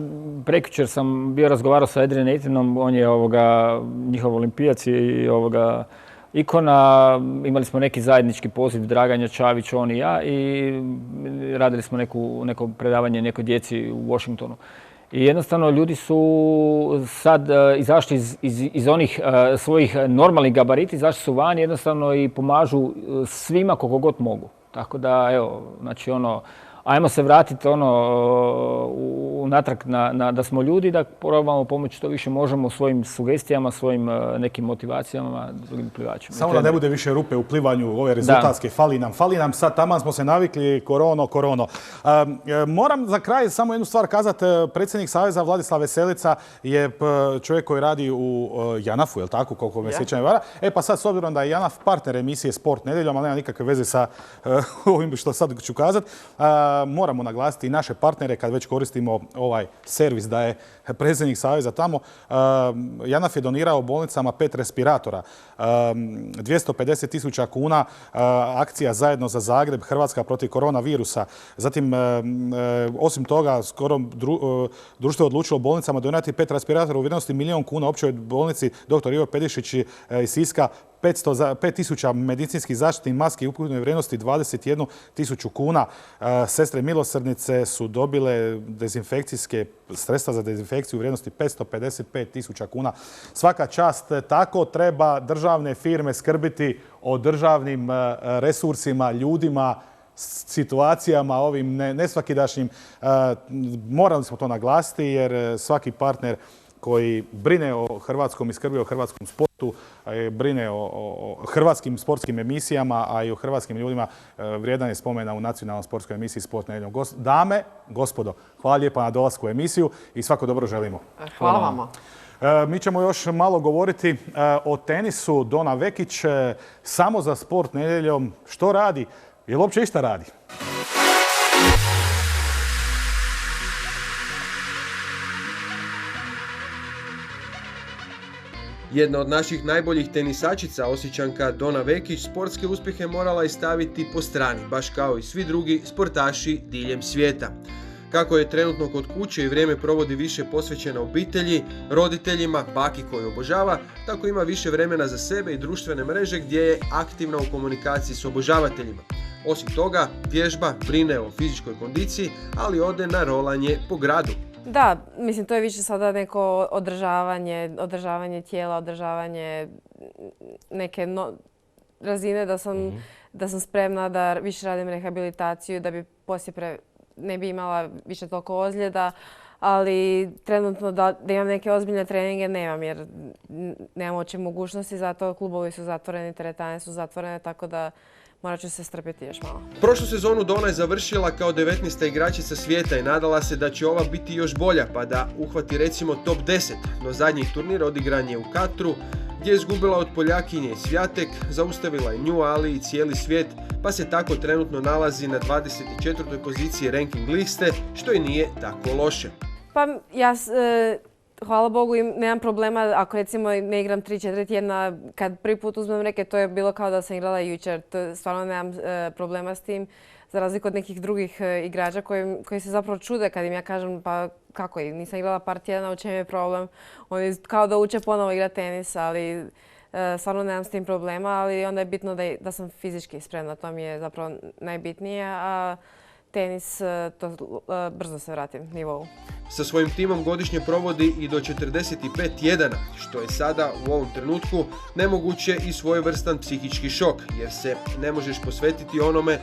prekjučer sam bio razgovarao sa Adrian Nathanom, on je njihov olimpijac i ikona. Imali smo neki zajednički poziv Draganja Čavić, on i ja, i radili smo neko predavanje nekoj djeci u Washingtonu. I jednostavno ljudi su sad izašli iz onih svojih normalnih gabarita, izašli su van jednostavno i pomažu svima koliko god mogu. Tako da, evo, znači ajmo se vratiti unatrag da smo ljudi, da probamo pomoći što više možemo svojim sugestijama, svojim nekim motivacijama drugim plivačima. Samo da ne bude više rupe u plivanju, ove rezultatske, fali nam, sad taman smo se navikli, korono. Moram za kraj samo jednu stvar kazati, predsjednik Saveza Vladislav Veselica je čovjek koji radi u JANAF-u, je li tako, koliko me sjećam vara? Pa sad, s obzirom da je JANAF partner emisije Sport nedjeljom, ali nema nikakve veze sa ovim što sad ću kazati, moramo naglasiti i naše partnere kad već koristimo ovaj servis da je predsjednik Saveza tamo. JANAF je donirao bolnicama 5 respiratora, 250.000 kuna, akcija Zajedno za Zagreb, Hrvatska protiv koronavirusa. Zatim, osim toga, skoro društvo je odlučilo bolnicama donirati 5 respiratora u vrijednosti 1 milijun kuna općoj bolnici dr. Ivo Pedišić iz Siska, 5.000 medicinskih zaštitnih maski u ukupnoj vrijednosti 21.000 kuna. Sestre milosrdnice su dobile dezinfekcijske sredstva za dezinfekciju u vrijednosti 555.000 kuna. Svaka čast, tako treba državne firme skrbiti o državnim resursima, ljudima, situacijama ovim nesvakidašnjim. Morali smo to naglasiti jer svaki partner koji brine o hrvatskom i skrbi o hrvatskom sportu, brine o hrvatskim sportskim emisijama, a i o hrvatskim ljudima, vrijedan je spomena u nacionalnoj sportskoj emisiji Sport nedjeljom. Dame, gospodo, hvala lijepa na dolasku u emisiju i svako dobro želimo. Hvala vama. Mi ćemo još malo govoriti o tenisu. Dona Vekić, samo za Sport nedjeljom, što radi? Je li uopće išta radi? Jedna od naših najboljih tenisačica, Osječanka Dona Vekić, sportske uspjehe morala je staviti po strani, baš kao i svi drugi sportaši diljem svijeta. Kako je trenutno kod kuće i vrijeme provodi više posvećena obitelji, roditeljima, baki koju obožava, tako ima više vremena za sebe i društvene mreže gdje je aktivna u komunikaciji s obožavateljima. Osim toga, vježba, brine o fizičkoj kondiciji, ali ode na rolanje po gradu. Da, mislim, to je više sada neko održavanje tijela, održavanje neke razine da sam spremna da više radim rehabilitaciju, da bi poslije ne bi imala više toliko ozljeda, ali trenutno da imam neke ozbiljne treninge nemam jer nemam uopće mogućnosti, zato klubovi su zatvoreni, teretane su zatvorene, tako da morat ću se strpjeti još malo. Prošlu sezonu Dona je završila kao 19. igračica svijeta i nadala se da će ova biti još bolja pa da uhvati recimo top 10. No zadnji turnir odigran je u Katru gdje je izgubila od Poljakinje Sviatek, zaustavila je nju, ali i cijeli svijet, pa se tako trenutno nalazi na 24. poziciji ranking liste, što i nije tako loše. Pa ja hvala Bogu, nemam problema ako recimo ne igram 3-4 tjedna. Kad prvi put uzmem reket, to je bilo kao da sam igrala jučer. Stvarno nemam problema s tim. Za razliku od nekih drugih igrača koji se zapravo čude kad im ja kažem pa kako je, nisam igrala par tjedana, u čem je problem. Oni kao da uče ponovo igrati tenis, ali stvarno nemam s tim problema, ali onda je bitno da sam fizički spremna. To mi je zapravo najbitnije, a tenis, to brzo se vratim nivou. Sa svojim timom godišnje provodi i do 45 tjedana, što je sada u ovom trenutku nemoguće i svojevrstan psihički šok, jer se ne možeš posvetiti onome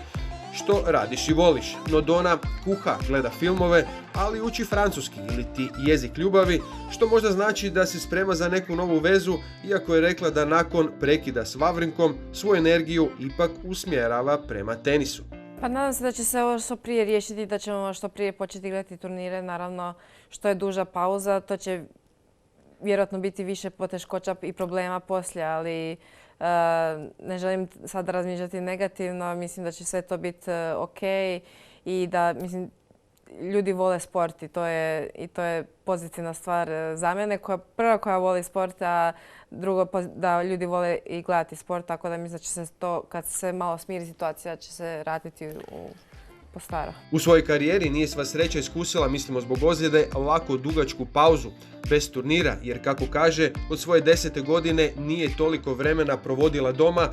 što radiš i voliš. No Dona kuha, gleda filmove, ali uči francuski ili ti jezik ljubavi, što možda znači da se sprema za neku novu vezu, iako je rekla da nakon prekida s Vavrinkom svoju energiju ipak usmjerava prema tenisu. Pa nadam se da će se ovo što prije riješiti, da ćemo što prije početi igrati turnire. Naravno, što je duža pauza, to će vjerojatno biti više poteškoća i problema poslije, ali ne želim sad razmišljati negativno. Mislim da će sve to biti ok i da, mislim, ljudi vole sport i to je pozitivna stvar za mene. Prva koja voli sport, a drugo da ljudi vole i gledati sport, tako da mislim da će se to, kad se malo smiri situacija, će se vratiti po staro. U svojoj karijeri nije sva sreća iskusila, mislimo zbog ozljede, ovako dugačku pauzu bez turnira, jer kako kaže, od svoje 10. godine nije toliko vremena provodila doma,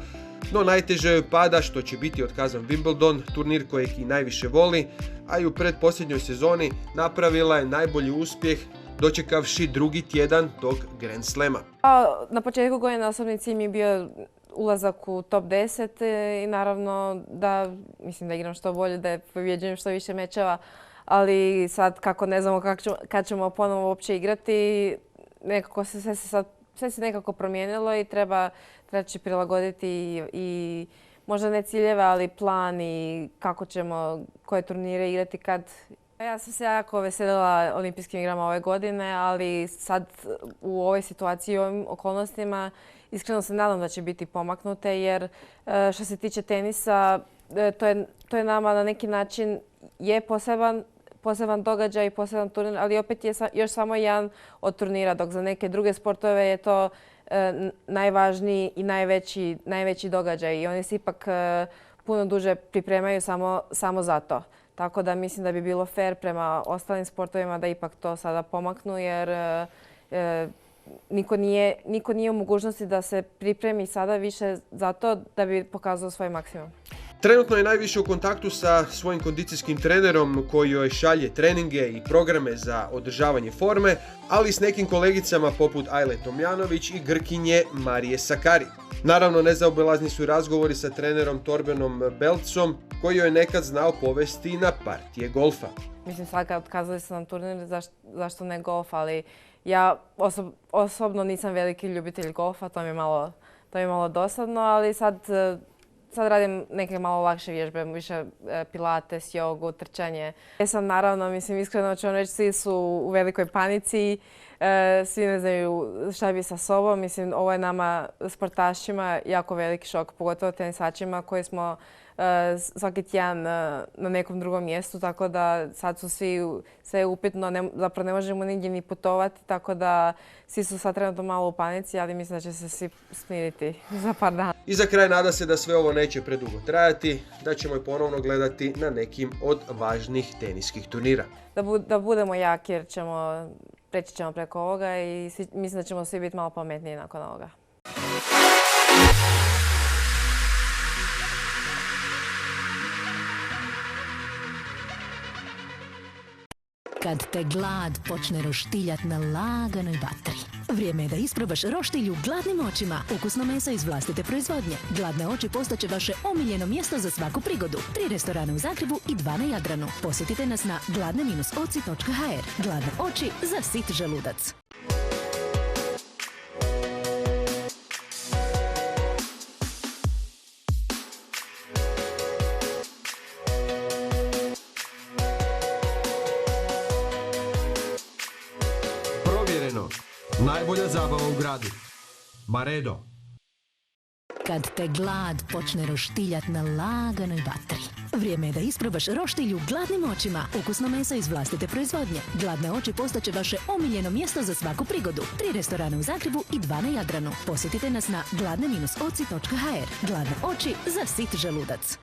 no najteže joj pada što će biti otkazan Wimbledon, turnir kojeg i najviše voli, a i u predposljednjoj sezoni napravila je najbolji uspjeh dočekavši drugi tjedan tog Grand Slema. Na početku godine osobni cilj mi je bio ulazak u top 10 i naravno da, mislim da igram što bolje, da pobjeđujem što više mečeva, ali sad kako ne znamo kad ćemo ponovo uopće igrati, nekako sve se nekako promijenilo i treba će prilagoditi i možda ne ciljeve, ali plan i kako ćemo koje turnire igrati kad. Ja sam se jako veselila olimpijskim igrama ove godine, ali sad u ovoj situaciji i ovim okolnostima iskreno se nadam da će biti pomaknute, jer što se tiče tenisa, to je nama na neki način je poseban događaj i poseban turnir, ali opet je još samo jedan od turnira, dok za neke druge sportove je to najvažniji i najveći događaj i oni se ipak puno duže pripremaju samo za to. Tako da mislim da bi bilo fair prema ostalim sportovima da ipak to sada pomaknu, jer niko nije u mogućnosti da se pripremi sada više za to da bi pokazao svoj maksimum. Trenutno je najviše u kontaktu sa svojim kondicijskim trenerom koji joj šalje treninge i programe za održavanje forme, ali i s nekim kolegicama poput Ajle Tomljanović i Grkinje Marije Sakari. Naravno, nezaobilazni su razgovori sa trenerom Torbenom Belcom koji joj je nekad znao povesti na partije golfa. Mislim, sad kad otkazali su nam turnir, zašto ne golf, ali ja osobno nisam veliki ljubitelj golfa, to mi je malo dosadno, ali sad radim neke malo lakše vježbe, više pilates, jogu, trčanje. Ja sam naravno, mislim, iskreno ću vam reći, svi su u velikoj panici, svi ne znaju šta bi sa sobom. Mislim, ovo je nama sportašima jako veliki šok, pogotovo tenisačima koji smo svaki tjedan na nekom drugom mjestu, tako da sad su sve upitno, zapravo ne možemo nigdje ni putovati, tako da svi su sad trenutno malo u panici, ali mislim da će se svi smiriti za par dana. I za kraj nada se da sve ovo neće predugo trajati, da ćemo je ponovno gledati na nekim od važnih teniskih turnira. Da budemo jaki jer preći ćemo preko ovoga i mislim da ćemo svi biti malo pametniji nakon ovoga. Kad te glad počne roštiljat na laganoj vatri. Vrijeme je da isprobaš roštilju Gladnim očima. Ukusno meso iz vlastite proizvodnje. Gladne oči postaće vaše omiljeno mjesto za svaku prigodu. 3 restorana u Zagrebu i 2 na Jadranu. Posjetite nas na gladne-oci.hr. Gladne oči za sit želudac. Najbolja zabava u gradu. Maredo. Kad te glad počne roštiljat na laganoj vatri. Vrijeme je da isprobaš roštilju gladnim očima. Ukusno meso iz vlastite proizvodnje. Gladne oči postaće vaše omiljeno mjesto za svaku prigodu. 3 restorana u Zagrebu i 2 na Jadranu. Posjetite nas na gladne-oci.hr. Gladne oči za sit želudac.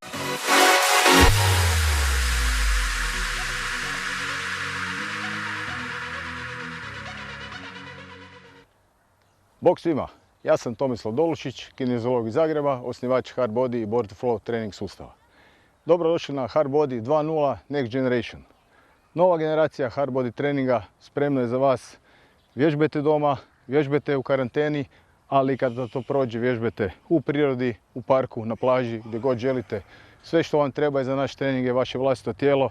Bog svima, ja sam Tomislav Dolušić, kineziolog iz Zagreba, osnivač Hard Body i Born to Flow trening sustava. Dobrodošli na Hard Body 2.0 Next Generation. Nova generacija Hard Body treninga spremna je za vas. Vježbajte doma, vježbajte u karanteni, ali kada to prođe vježbajte u prirodi, u parku, na plaži, gdje god želite. Sve što vam treba je za naš trening je vaše vlastito tijelo,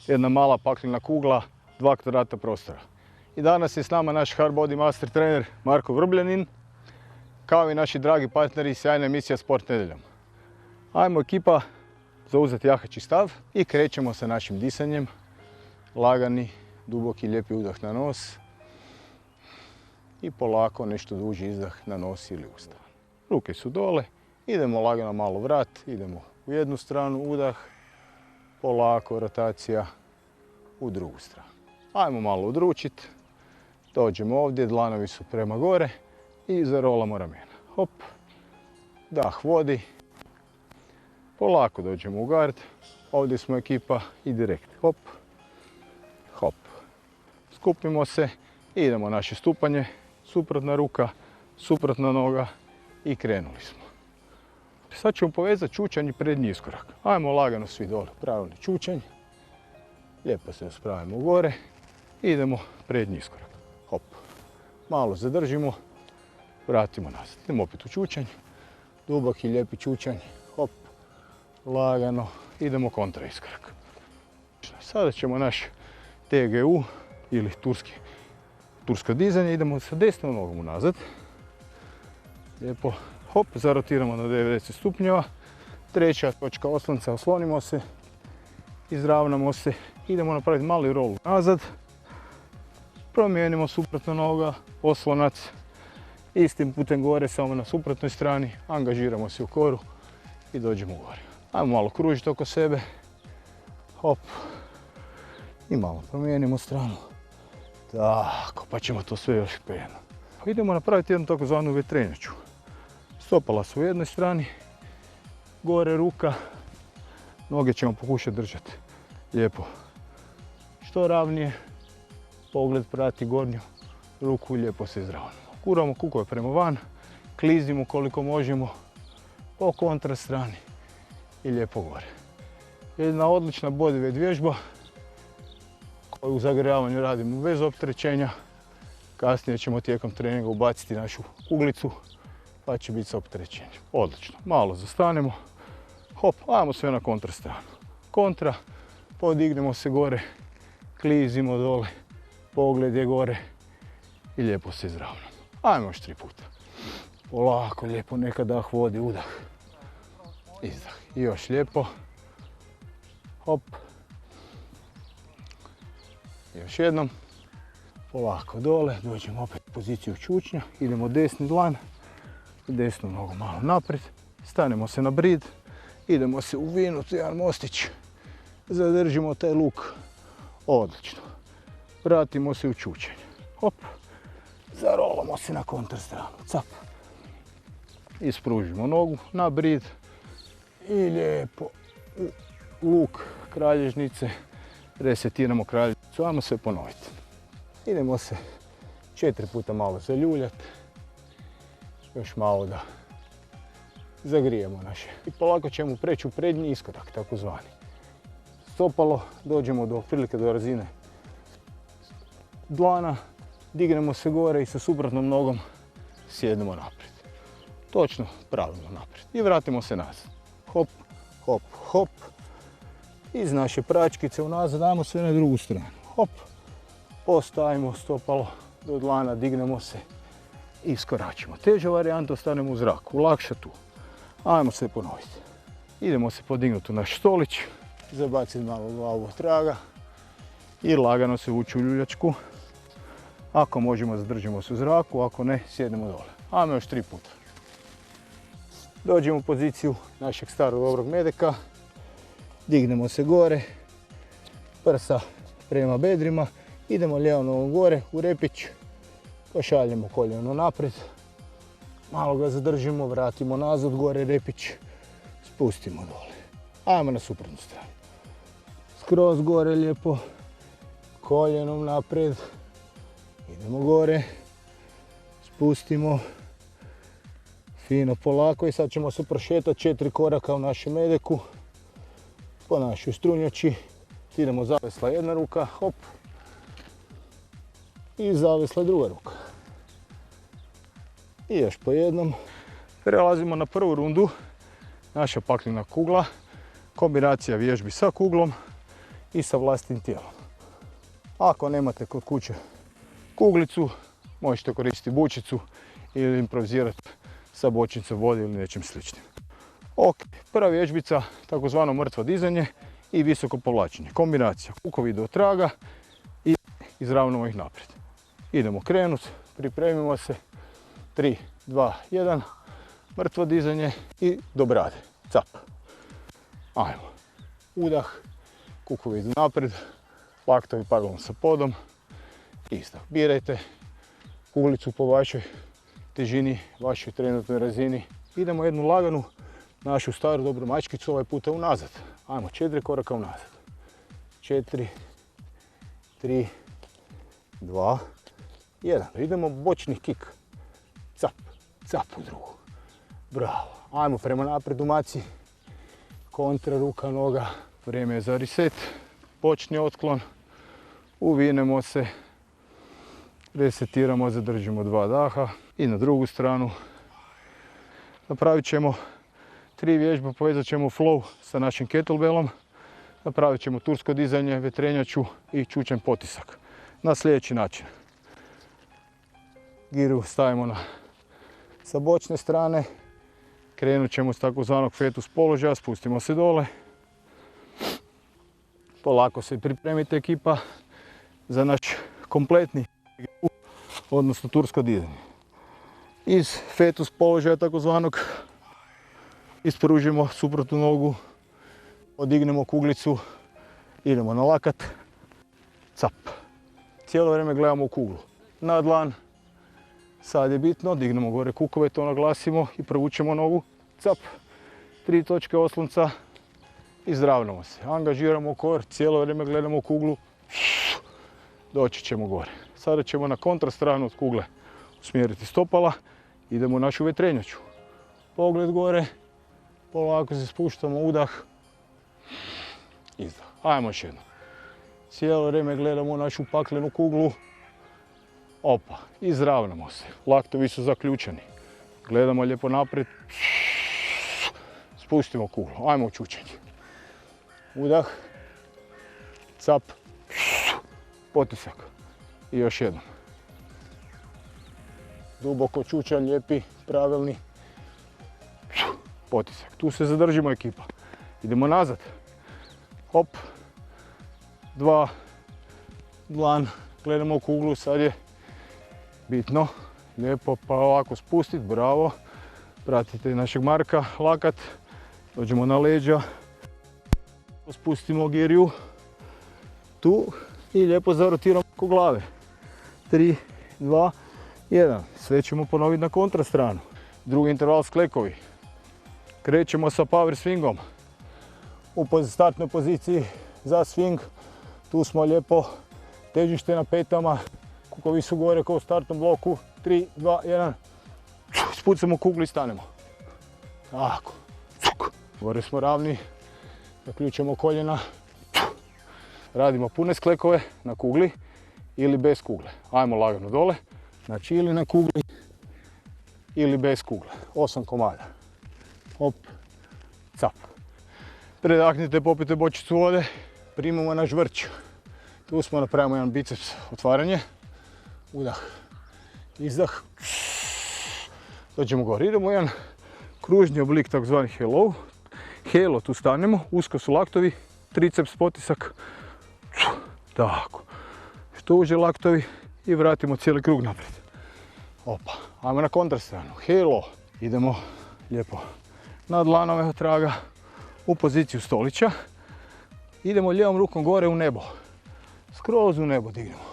jedna mala paklena kugla, 2 kvadrata prostora. I danas je s nama naš Hard Body Master trener Marko Vrbljanin, kao i naši dragi partneri, sjajna emisija Sport nedjeljom. Ajmo ekipa zauzeti jahači stav i krećemo sa našim disanjem. Lagani, duboki, lijepi udah na nos i polako nešto duži izdah na nos ili usta. Ruke su dole, idemo lagano malo vrat, idemo u jednu stranu, udah, polako rotacija u drugu stranu. Ajmo malo odručiti, dođemo ovdje, dlanovi su prema gore i zarolamo ramena. Hop, dah vodi, polako dođemo u gard, ovdje smo ekipa i direkt. Hop, hop, skupimo se, idemo naše stupanje, suprotna ruka, suprotna noga i krenuli smo. Sad ćemo povezati čučanj i prednji iskorak. Ajmo lagano svi dole, pravilni čučanj, lijepo se uspravimo gore, idemo prednji iskorak. Hop, malo zadržimo, vratimo nazad. Idemo opet u čučanj, duboki lijepi čučanj, hop, lagano, idemo kontra iskorak. Sada ćemo naš TGU ili tursko dizanje, idemo sa desnom nogom unazad. Lijepo, hop, zarotiramo na 90 stupnjeva. Treća točka oslonca, oslonimo se, izravnamo se, idemo napraviti mali roll nazad. Promijenimo suprotna noga, oslonac, istim putem gore, samo na suprotnoj strani, angažiramo se u koru i dođemo gore. Ajmo malo kružiti oko sebe, hop, i malo promijenimo stranu. Tako, pa ćemo to sve još peno. Idemo napraviti jednu takozvanu vjetrenjaču. Stopala su u jednoj strani, gore ruka, noge ćemo pokušati držati lijepo što ravnije. Pogled prati gornju ruku, lijepo se izravnamo. Guramo kukove prema van, klizimo koliko možemo po kontra strani i lijepo gore. Jedna odlična bodyweight vježba koju u zagrijavanju radimo bez opterećenja. Kasnije ćemo tijekom treninga ubaciti našu kuglicu pa će biti sa opterećenjem. Odlično. Malo zastanemo. Hop, ajmo sve na kontra stranu. Kontra, podignemo se gore, klizimo dole. Pogled je gore i lijepo se izravnamo. Ajmo još 3 puta. Polako, lijepo, neka dah vodi, udah, izdah. I još lijepo. Hop. Još jednom. Polako dole, dođemo opet u poziciju čučnja. Idemo desni dlan, desnu nogu malo naprijed. Stanemo se na brid. Idemo se uvinuti jedan mostić. Zadržimo taj luk. Odlično. Vratimo se u čučanj. Hop. Zarolamo se na kontra stranu. Cap. Ispružimo nogu na brid. I lijepo u luk kralježnice. Resetiramo kralježnicu. Ajmo sve ponoviti. Idemo se 4 puta malo zaljuljati. Još malo da zagrijemo naše. I polako ćemo preći u prednji iskorak, takozvani. Stopalo, dođemo do otprilike do razine dlana, dignemo se gore i sa suprotnom nogom sjednemo naprijed. Točno, pravilno naprijed. I vratimo se nazad. Hop, hop, hop. Iz naše pračkice unazad, dajmo sve na drugu stranu. Hop, postavimo stopalo do dlana, dignemo se i iskoračimo. Teža varijanta, ostanemo u zraku, lakša tu. Ajmo sve ponoviti. Idemo se podignuti u naš stolić, zabaciti malo glavu od traga i lagano se ući u ljuljačku. Ako možemo, zadržimo se u zraku, ako ne, sjednemo dole. Ajmo još 3 puta. Dođemo u poziciju našeg starog dobrog medeka Dignemo se gore, prsa prema bedrima, idemo lijevom nogom gore u repić, pošaljemo koljeno naprijed, malo ga zadržimo, vratimo nazad gore repić, spustimo dole. Ajmo na suprotnu stranu. Skroz gore lijepo, koljenom naprijed, idemo gore, spustimo, fino polako i sad ćemo se prošetati 4 koraka u našem medeku, po našoj strunjači. Idemo zavesla jedna ruka, hop, i zavesla druga ruka. I još po jednom. Prelazimo na prvu rundu, naša paklena kugla, kombinacija vježbi sa kuglom i sa vlastitim tijelom. Ako nemate kod kuće kuglicu, možete koristiti bučicu ili improvizirati sa bočincom vode ili nečim sličnim. Ok, prva vježbica, takozvano mrtvo dizanje i visoko povlačenje. Kombinacija kukovi do traga i izravnamo ih naprijed. Idemo krenuti, pripremimo se. 3, 2, 1, mrtvo dizanje i do brade. Cap. Ajmo. Udah, kukovi idu naprijed, laktovi paralelno sa podom. Izdah. Birajte kuglicu po vašoj težini, vašoj trenutnoj razini. Idemo jednu laganu, našu staru dobru mačkicu, ovaj puta unazad. Ajmo, 4 koraka unazad. 4, 3, 2, 1. Idemo bočni kik. Cap, cap u drugu. Bravo. Ajmo prema naprijed u maci. Kontra, ruka, noga. Vrijeme je za reset. Bočni otklon. Uvinemo se. Resetiramo, zadržimo 2 daha. I na drugu stranu. Napravit ćemo 3 vježbe, povezat ćemo flow sa našim kettlebellom. Napravit ćemo tursko dizanje, vetrenjaču i čučanj potisak. Na sljedeći način. Giru stavimo sa bočne strane. Krenut ćemo s takozvanog fetus položaja, spustimo se dole. Polako se pripremite ekipa za naš kompletni, odnosno tursko dizanje. Iz fetus položaja takozvanog ispružimo suprotnu nogu, odignemo kuglicu, idemo na lakat, cap. Cijelo vrijeme gledamo u kuglu. Na dlan, sad je bitno, dignemo gore kukove, to naglasimo i provučemo nogu, cap. 3 točke oslonca, izravnamo se. Angažiramo kor, cijelo vrijeme gledamo u kuglu, doći ćemo gore. Sada ćemo na kontrastranu od kugle usmjeriti stopala, idemo u našu vetrenjaču. Pogled gore, polako se spuštamo, udah, izdah. Ajmo još jedno. Cijelo vrijeme gledamo našu paklenu kuglu. Opa, izravnamo se. Laktovi su zaključeni. Gledamo lijepo naprijed. Spustimo kuglu. Ajmo u čučanje. Udah, cap, potisak. I još jednom. Duboko čučanj, lijepi, pravilni. Potisak. Tu se zadržimo ekipa. Idemo nazad. Hop. 2. Dlan. Gledamo u kuglu. Sad je bitno. Lijepo pa ovako spustiti. Bravo. Pratite našeg Marka. Lakat. Dođemo na leđa. Spustimo giriju. Tu. I lijepo zarotiramo oko glave. 3, 2, 1. Sve ćemo ponoviti na kontrastranu. Drugi interval sklekovi. Krećemo sa power swingom. U startnoj poziciji za swing. Tu smo lijepo, težište na petama. Kukovi su gore kao u startnom bloku. 3, 2, 1. Spucamo kuglu i stanemo. Tako. Gore smo ravni. Zaključamo koljena. Radimo pune sklekove na kugli ili bez kugle. Ajmo lagano dole. Znači ili na kugli ili bez kugle. 8 komada. Hop, cap. Predahnite, popijte bočicu vode. Primamo naš vrč. Tu smo, napravimo jedan biceps otvaranje. Udah, izdah. Dođemo gore. Idemo u jedan kružni oblik, takozvani halo. Halo, tu stanemo. Usko su laktovi. Triceps, potisak. Tako. Što uže laktovi i vratimo cijeli krug naprijed. Opa, ajmo na kontrastranu. Halo. Idemo lijepo na dlanove od traga u poziciju stolića. Idemo lijevom rukom gore u nebo. Skroz u nebo dignemo.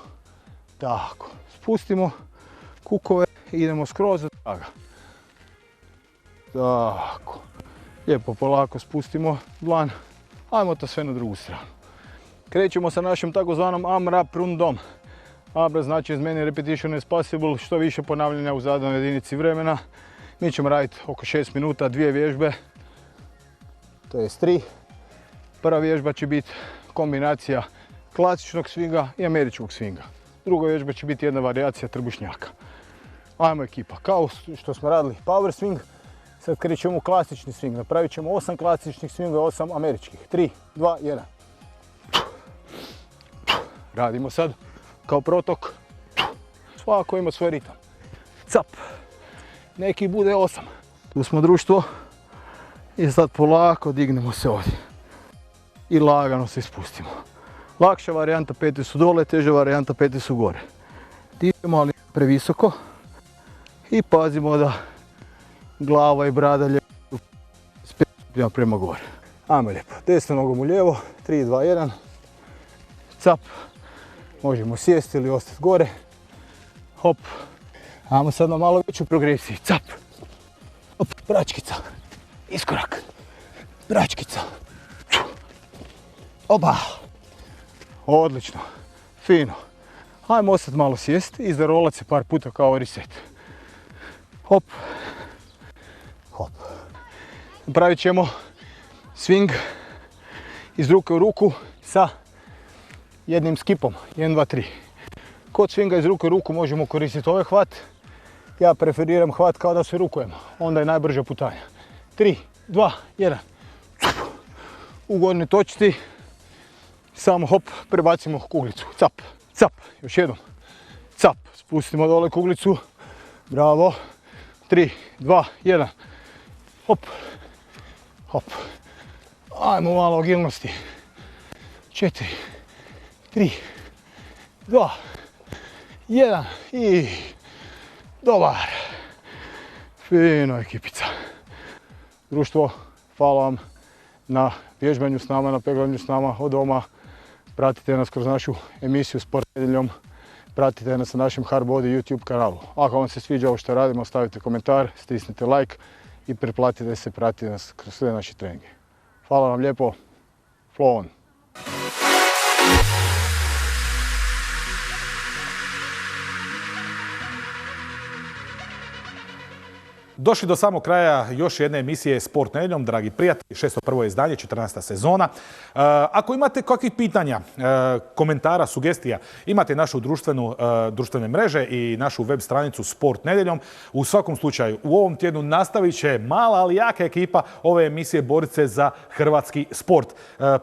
Tako. Spustimo kukove i idemo skroz do traga. Tako. Lijepo polako spustimo dlan. Ajmo to sve na drugu stranu. Krećemo sa našim takozvanom AMRAP rundom. AMRAP znači as many repetition as possible, što više ponavljanja u zadanoj jedinici vremena. Mi ćemo raditi oko 6 minuta, 2 vježbe, to je 3. Prva vježba će biti kombinacija klasičnog svinga i američkog svinga. Druga vježba će biti jedna varijacija trbušnjaka. Ajmo ekipa, kao što smo radili power swing, sad krećemo u klasični swing. Napravit ćemo 8 klasičnih swinga i 8 američkih. 3, 2, 1. Radimo sad kao protok. Svako ima svoj ritam. Cap. Neki bude 8. Tu smo društvo. I sad polako dignemo se ovdje. I lagano se ispustimo. Lakša varijanta pete su dole, teža varijanta pete su gore. Dižemo ali previsoko. I pazimo da glava i brada lijepo spet prema gore. Ajmo lijepo. Desnom nogom u lijevo. 3, 2, 1. Cap. Možemo sjesti ili ostati gore. Hop. Ajmo sad na malo veću progresiju. Cap. Hop. Bračkica. Iskorak. Bračkica. Oba. Odlično. Fino. Ajmo ostati malo sjesti i zarolati se par puta kao reset. Hop. Hop. Napravit ćemo swing iz ruke u ruku sa jednim skipom. 1, 2, 3. Kod swinga iz ruke u ruku možemo koristiti ovaj hvat. Ja preferiram hvat kao da se rukujemo. Onda je najbrža putanja. 3, 2, 1. U gornjoj točci samo hop, prebacimo kuglicu. Cap, cap. Još jednom. Cap. Spustimo dole kuglicu. Bravo. 3, 2, 1. Hop. Hop. Ajmo malo agilnosti. 4, 3, 2, 1 i dobar. Fino ekipica. Društvo, hvala vam na vježbanju s nama, na peglanju s nama od doma. Pratite nas kroz našu emisiju Sport nedjeljom. Pratite nas na našem Hardbody YouTube kanalu. Ako vam se sviđa ovo što radimo, stavite komentar, stisnite like i pretplatite se, pratite nas kroz sve naše treninge. Hvala vam lijepo. Flow on! Došli do samog kraja još jedne emisije Sport nedjeljom, dragi prijatelji, 601. izdanje, 14. sezona. Ako imate kakvih pitanja, komentara, sugestija, imate našu društvene mreže i našu web stranicu Sport nedjeljom. U svakom slučaju, u ovom tjednu nastavit će mala, ali jaka ekipa ove emisije boriti se za hrvatski sport.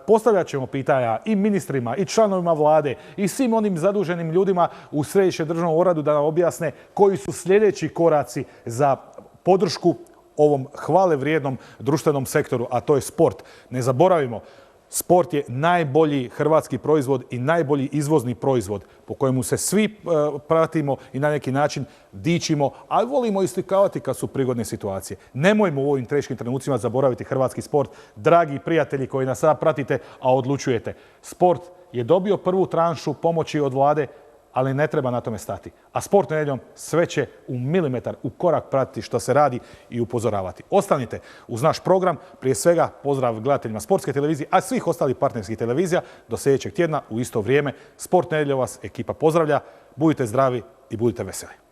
Postavljat ćemo pitanja i ministrima, i članovima vlade, i svim onim zaduženim ljudima u Središnjem državnom uredu da nam objasne koji su sljedeći koraci za podršku ovom hvale vrijednom društvenom sektoru, a to je sport. Ne zaboravimo, sport je najbolji hrvatski proizvod i najbolji izvozni proizvod po kojemu se svi pratimo i na neki način dičimo, ali volimo islikavati kad su prigodne situacije. Nemojmo u ovim teškim trenucima zaboraviti hrvatski sport. Dragi prijatelji koji nas sada pratite, a odlučujete. Sport je dobio prvu tranšu pomoći od vlade, ali ne treba na tome stati. A Sport nedjeljom sve će u milimetar, u korak pratiti što se radi i upozoravati. Ostanite uz naš program. Prije svega pozdrav gledateljima Sportske televizije, a svih ostalih partnerskih televizija. Do sljedećeg tjedna u isto vrijeme. Sport nedjeljom vas ekipa pozdravlja. Budite zdravi i budite veseli.